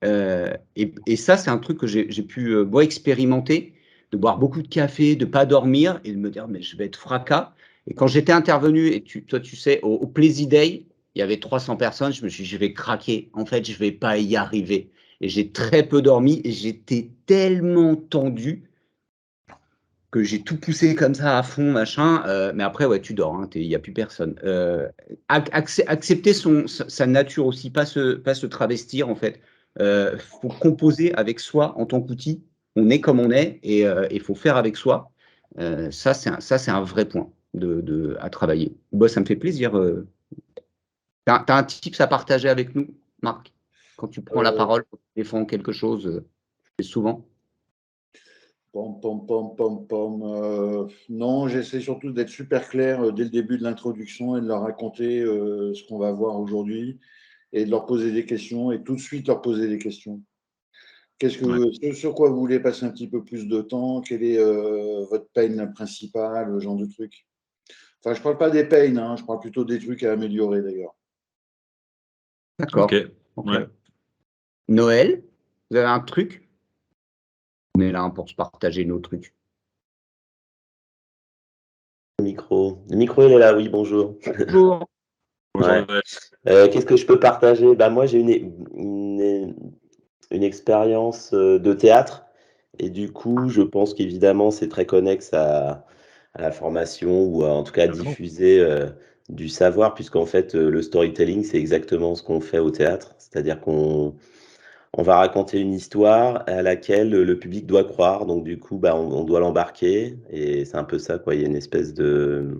Et ça, c'est un truc que j'ai pu expérimenter, de boire beaucoup de café, de pas dormir et de me dire, mais je vais être fracas. Et quand j'étais intervenu, et toi, tu sais, au Plaisy Day, il y avait 300 personnes, je me suis dit, je vais craquer. En fait, je vais pas y arriver. Et j'ai très peu dormi et j'étais tellement tendu que j'ai tout poussé comme ça à fond, machin. Mais après, ouais, tu dors, hein, il n'y a plus personne. Accepter sa nature aussi, pas se travestir, en fait. Faut composer avec soi en tant qu'outil. On est comme on est et il faut faire avec soi. Ça, c'est un vrai point à travailler. Bah, ça me fait plaisir. T'as un tips à partager avec nous, Marc, quand tu prends la parole, quand tu défends quelque chose, souvent. Non, j'essaie surtout d'être super clair dès le début de l'introduction et de leur raconter ce qu'on va voir aujourd'hui et de leur poser des questions et tout de suite leur poser des questions. Sur quoi vous voulez passer un petit peu plus de temps? Quel est votre pain principal, le genre de truc? Enfin, je ne parle pas des pains, hein, je parle plutôt des trucs à améliorer d'ailleurs. D'accord. Ok. Ouais. Noël, vous avez un truc? On est là pour se partager nos trucs. Le micro, il est là, oui, bonjour. Bonjour. Ouais. Qu'est-ce que je peux partager? Bah, moi, j'ai une expérience de théâtre et du coup, je pense qu'évidemment, c'est très connexe à la formation ou en tout cas à diffuser du savoir, puisqu'en fait, le storytelling, c'est exactement ce qu'on fait au théâtre. C'est-à-dire qu'on va raconter une histoire à laquelle le public doit croire. Donc, du coup, bah, on doit l'embarquer et c'est un peu ça, quoi. Il y a une espèce de...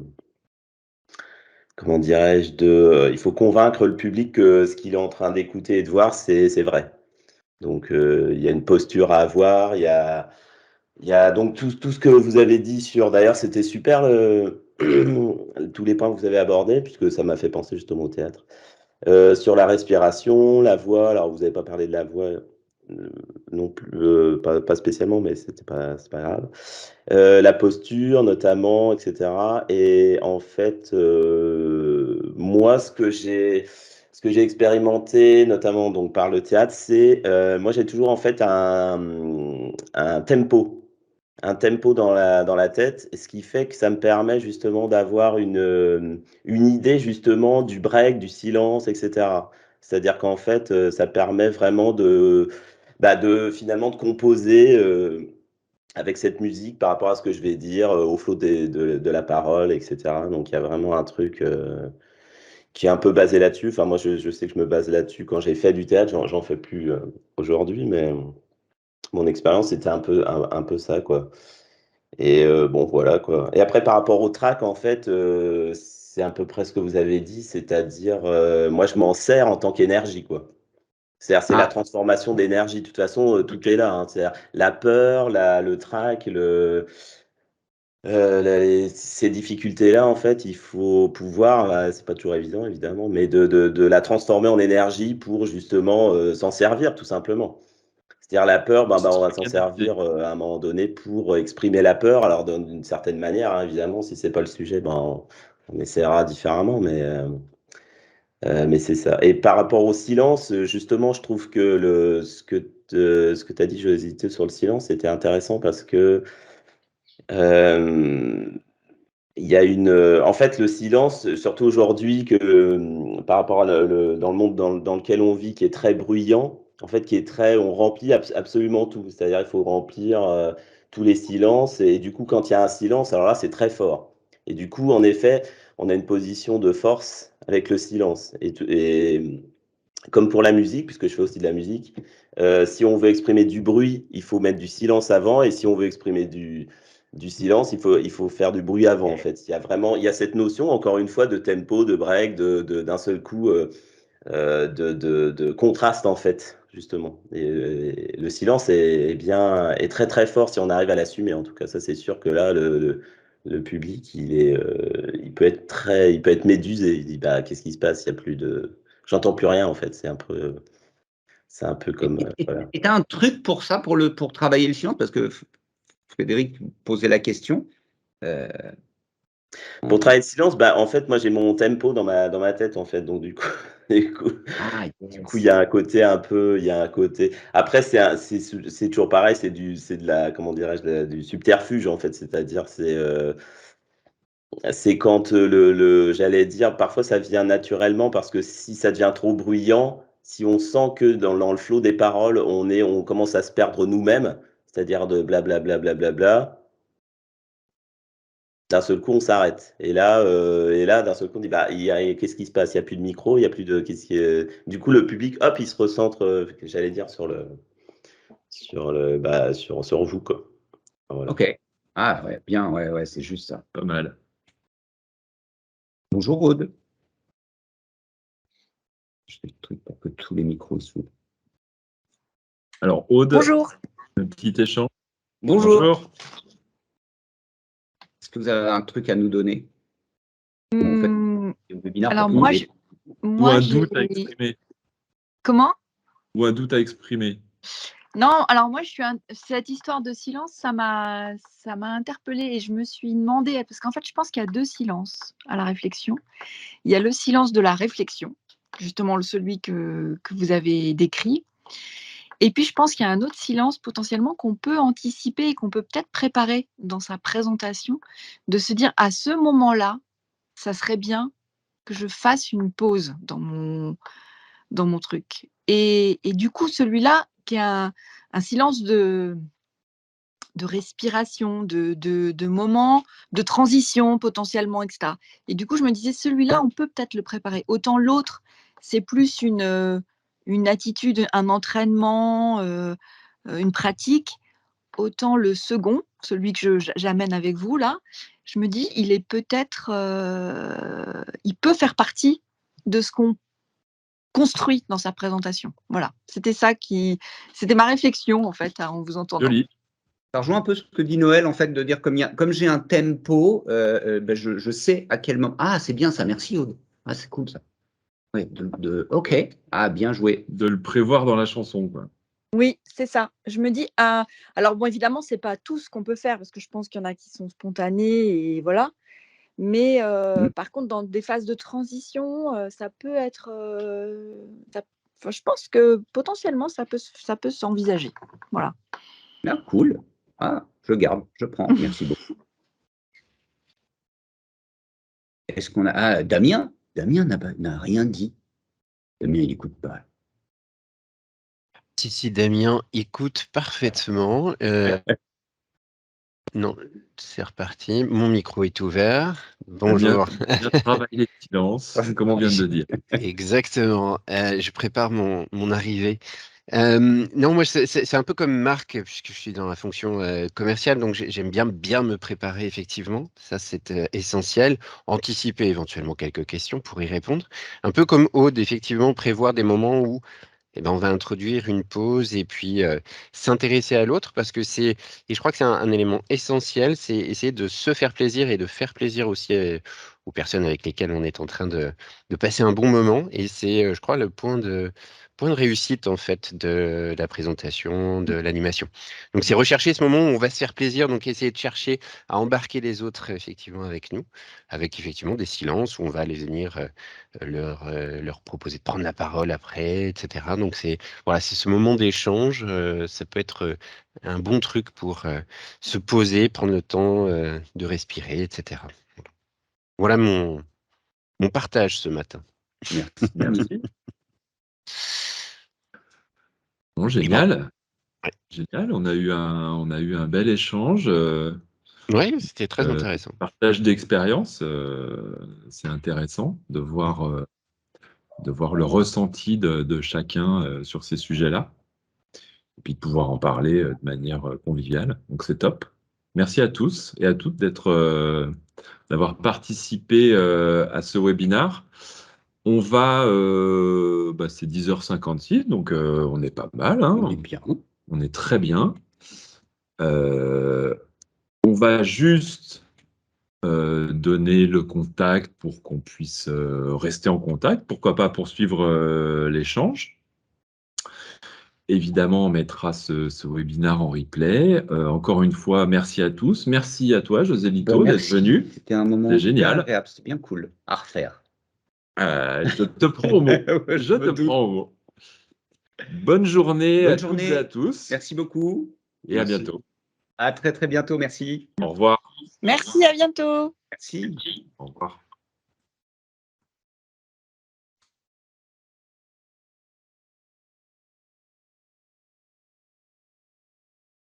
Comment dirais-je, il faut convaincre le public que ce qu'il est en train d'écouter et de voir, c'est vrai. Donc, il y a une posture à avoir, il y a donc tout ce que vous avez dit sur, d'ailleurs, c'était super, tous les points que vous avez abordés, puisque ça m'a fait penser justement au théâtre. Sur la respiration, la voix, alors vous n'avez pas parlé de la voix non plus, pas spécialement, mais c'est pas grave. La posture notamment, etc. Et en fait, moi, ce que j'ai expérimenté, notamment donc par le théâtre, c'est moi j'ai toujours en fait un tempo dans la tête, et ce qui fait que ça me permet justement d'avoir une idée justement du break, du silence, etc. C'est-à-dire qu'en fait, ça permet vraiment de finalement de composer avec cette musique par rapport à ce que je vais dire, au flot de la parole, etc. Donc il y a vraiment un truc qui est un peu basé là-dessus. Enfin, moi, je sais que je me base là-dessus quand j'ai fait du théâtre. J'en fais plus aujourd'hui, mais mon expérience, c'était un peu ça, quoi. Et bon, voilà, quoi. Et après, par rapport au track, en fait, c'est à peu près ce que vous avez dit, c'est-à-dire, moi, je m'en sers en tant qu'énergie, quoi. C'est-à-dire, c'est la transformation d'énergie. De toute façon, tout est là, hein. C'est-à-dire la peur, le trac, ces difficultés-là, en fait, il faut pouvoir, c'est pas toujours évident, évidemment, mais de la transformer en énergie pour justement s'en servir, tout simplement. C'est-à-dire la peur, on va s'en servir à un moment donné pour exprimer la peur. Alors, d'une certaine manière, hein, évidemment, si c'est pas le sujet, on essaiera différemment, mais c'est ça. Et par rapport au silence, justement, je trouve que ce que tu as dit, je hésitais sur le silence, c'était intéressant parce que il y a en fait, le silence, surtout aujourd'hui, par rapport à dans le monde dans lequel on vit, qui est très bruyant, en fait, on remplit absolument tout. C'est-à-dire, il faut remplir tous les silences. Et du coup, quand il y a un silence, alors là, c'est très fort. Et du coup, en effet, on a une position de force avec le silence. Et comme pour la musique, puisque je fais aussi de la musique, si on veut exprimer du bruit, il faut mettre du silence avant. Et si on veut exprimer du silence, il faut faire du bruit avant, en fait. Il y a cette notion, encore une fois, de tempo, de break, d'un seul coup, de contraste, en fait, justement. Et le silence est très, très fort si on arrive à l'assumer. En tout cas, ça, c'est sûr que là, le public, il peut être médusé. Il dit, bah, qu'est-ce qui se passe? Il y a plus de... J'entends plus rien, en fait. C'est un peu comme... voilà. Et tu as un truc pour ça, pour travailler le silence? Parce que Frédéric posait la question. Pour travailler le silence, bah, en fait, moi, j'ai mon tempo dans ma tête, en fait. Donc, du coup, du coup, il y a un côté un peu, il y a un côté. Après, c'est toujours pareil, c'est de la, comment dirais-je, du subterfuge, en fait. C'est-à-dire, c'est quand j'allais dire, parfois ça vient naturellement parce que si ça devient trop bruyant, si on sent que dans le flot des paroles, on commence à se perdre nous-mêmes, c'est-à-dire de blablabla, d'un seul coup, on s'arrête. Et là, d'un seul coup, on dit, bah, qu'est-ce qui se passe? Il n'y a plus de micro, il n'y a plus de. Du coup, le public, hop, il se recentre, j'allais dire, sur vous, quoi. Voilà. Ok. Ah ouais, bien, ouais, c'est juste ça. Pas mal. Bonjour Aude. Je fais le truc pour que tous les micros s'ouvrent. Alors, Aude, Bonjour. un petit échange. Bonjour. Est-ce que vous avez un truc à nous donner? En fait, le webinaire Alors pour moi, trouver. Ou un doute à exprimer. Comment? Ou un doute à exprimer. Non, alors moi, cette histoire de silence, ça m'a interpellée et je me suis demandé, parce qu'en fait, je pense qu'il y a 2 silences à la réflexion. Il y a le silence de la réflexion, justement celui que vous avez décrit. Et puis, je pense qu'il y a un autre silence potentiellement qu'on peut anticiper et qu'on peut peut-être préparer dans sa présentation, de se dire à ce moment-là, ça serait bien que je fasse une pause dans mon truc. Et du coup, celui-là, qui est un silence de respiration, de moments de transition potentiellement, etc. Et du coup, je me disais, celui-là, on peut peut-être le préparer. Autant l'autre, c'est plus une attitude, un entraînement, une pratique. Autant le second, celui que j'amène avec vous là, je me dis, il est peut-être, il peut faire partie de ce qu'on construit dans sa présentation. Voilà, c'était ma réflexion en fait en vous entendant. Joli. Ça rejoint un peu ce que dit Noël, en fait, de dire comme j'ai un tempo, ben je sais à quel moment. Ah, c'est bien ça, merci Aude. Ah, c'est cool ça. Oui, ok. Ah, bien joué. De le prévoir dans la chanson, quoi. Oui, c'est ça. Je me dis, alors bon, évidemment, c'est pas tout ce qu'on peut faire parce que je pense qu'il y en a qui sont spontanés et voilà. Mais par contre, dans des phases de transition, ça peut être. Je pense que potentiellement, ça peut s'envisager. Voilà. Ah, cool. Ah, je garde, je prends. Merci beaucoup. Est-ce qu'on a. Ah, Damien n'a rien dit. Damien, il n'écoute pas. Si, Damien écoute parfaitement. Non, c'est reparti. Mon micro est ouvert. Bonjour. Bien travailler les silences, comme on vient de le dire. Exactement. Je prépare mon arrivée. Non, moi, c'est un peu comme Marc, puisque je suis dans la fonction commerciale, donc j'aime bien me préparer, effectivement. Ça, c'est essentiel. Anticiper éventuellement quelques questions pour y répondre. Un peu comme Aude, effectivement, prévoir des moments où on va introduire une pause et puis s'intéresser à l'autre parce que et je crois que c'est un élément essentiel, c'est essayer de se faire plaisir et de faire plaisir aussi aux personnes avec lesquelles on est en train de passer un bon moment. Et c'est, je crois, le point de réussite en fait de la présentation, de l'animation. Donc c'est rechercher ce moment où on va se faire plaisir, donc essayer de chercher à embarquer les autres effectivement avec nous, avec effectivement des silences où on va aller venir leur proposer de prendre la parole après, etc. Donc c'est ce moment d'échange, ça peut être un bon truc pour se poser, prendre le temps de respirer, etc. Voilà mon partage ce matin. Merci. Bon, génial. Ouais. Génial. On a eu un bel échange. Oui, c'était très intéressant. Partage d'expérience. C'est intéressant de voir le ressenti de chacun sur ces sujets-là. Et puis de pouvoir en parler de manière conviviale. Donc c'est top. Merci à tous et à toutes d'avoir participé à ce webinaire. On va, c'est 10h56, donc on est pas mal, hein. On est bien. On est très bien. On va juste donner le contact pour qu'on puisse rester en contact. Pourquoi pas poursuivre l'échange. Évidemment, on mettra ce webinaire en replay. Encore une fois, merci à tous. Merci à toi, José Lito, d'être Merci. venu. C'était un moment C'était génial. bien agréable, c'était bien cool. À refaire. Je te prends au mot. Ouais, Je me te doute. prends au mot. Bonne journée Bonne à journée. toutes et à tous. Merci beaucoup. Et à Merci. bientôt. À très très bientôt. Merci. Au revoir. Merci, à bientôt. Merci. Au revoir.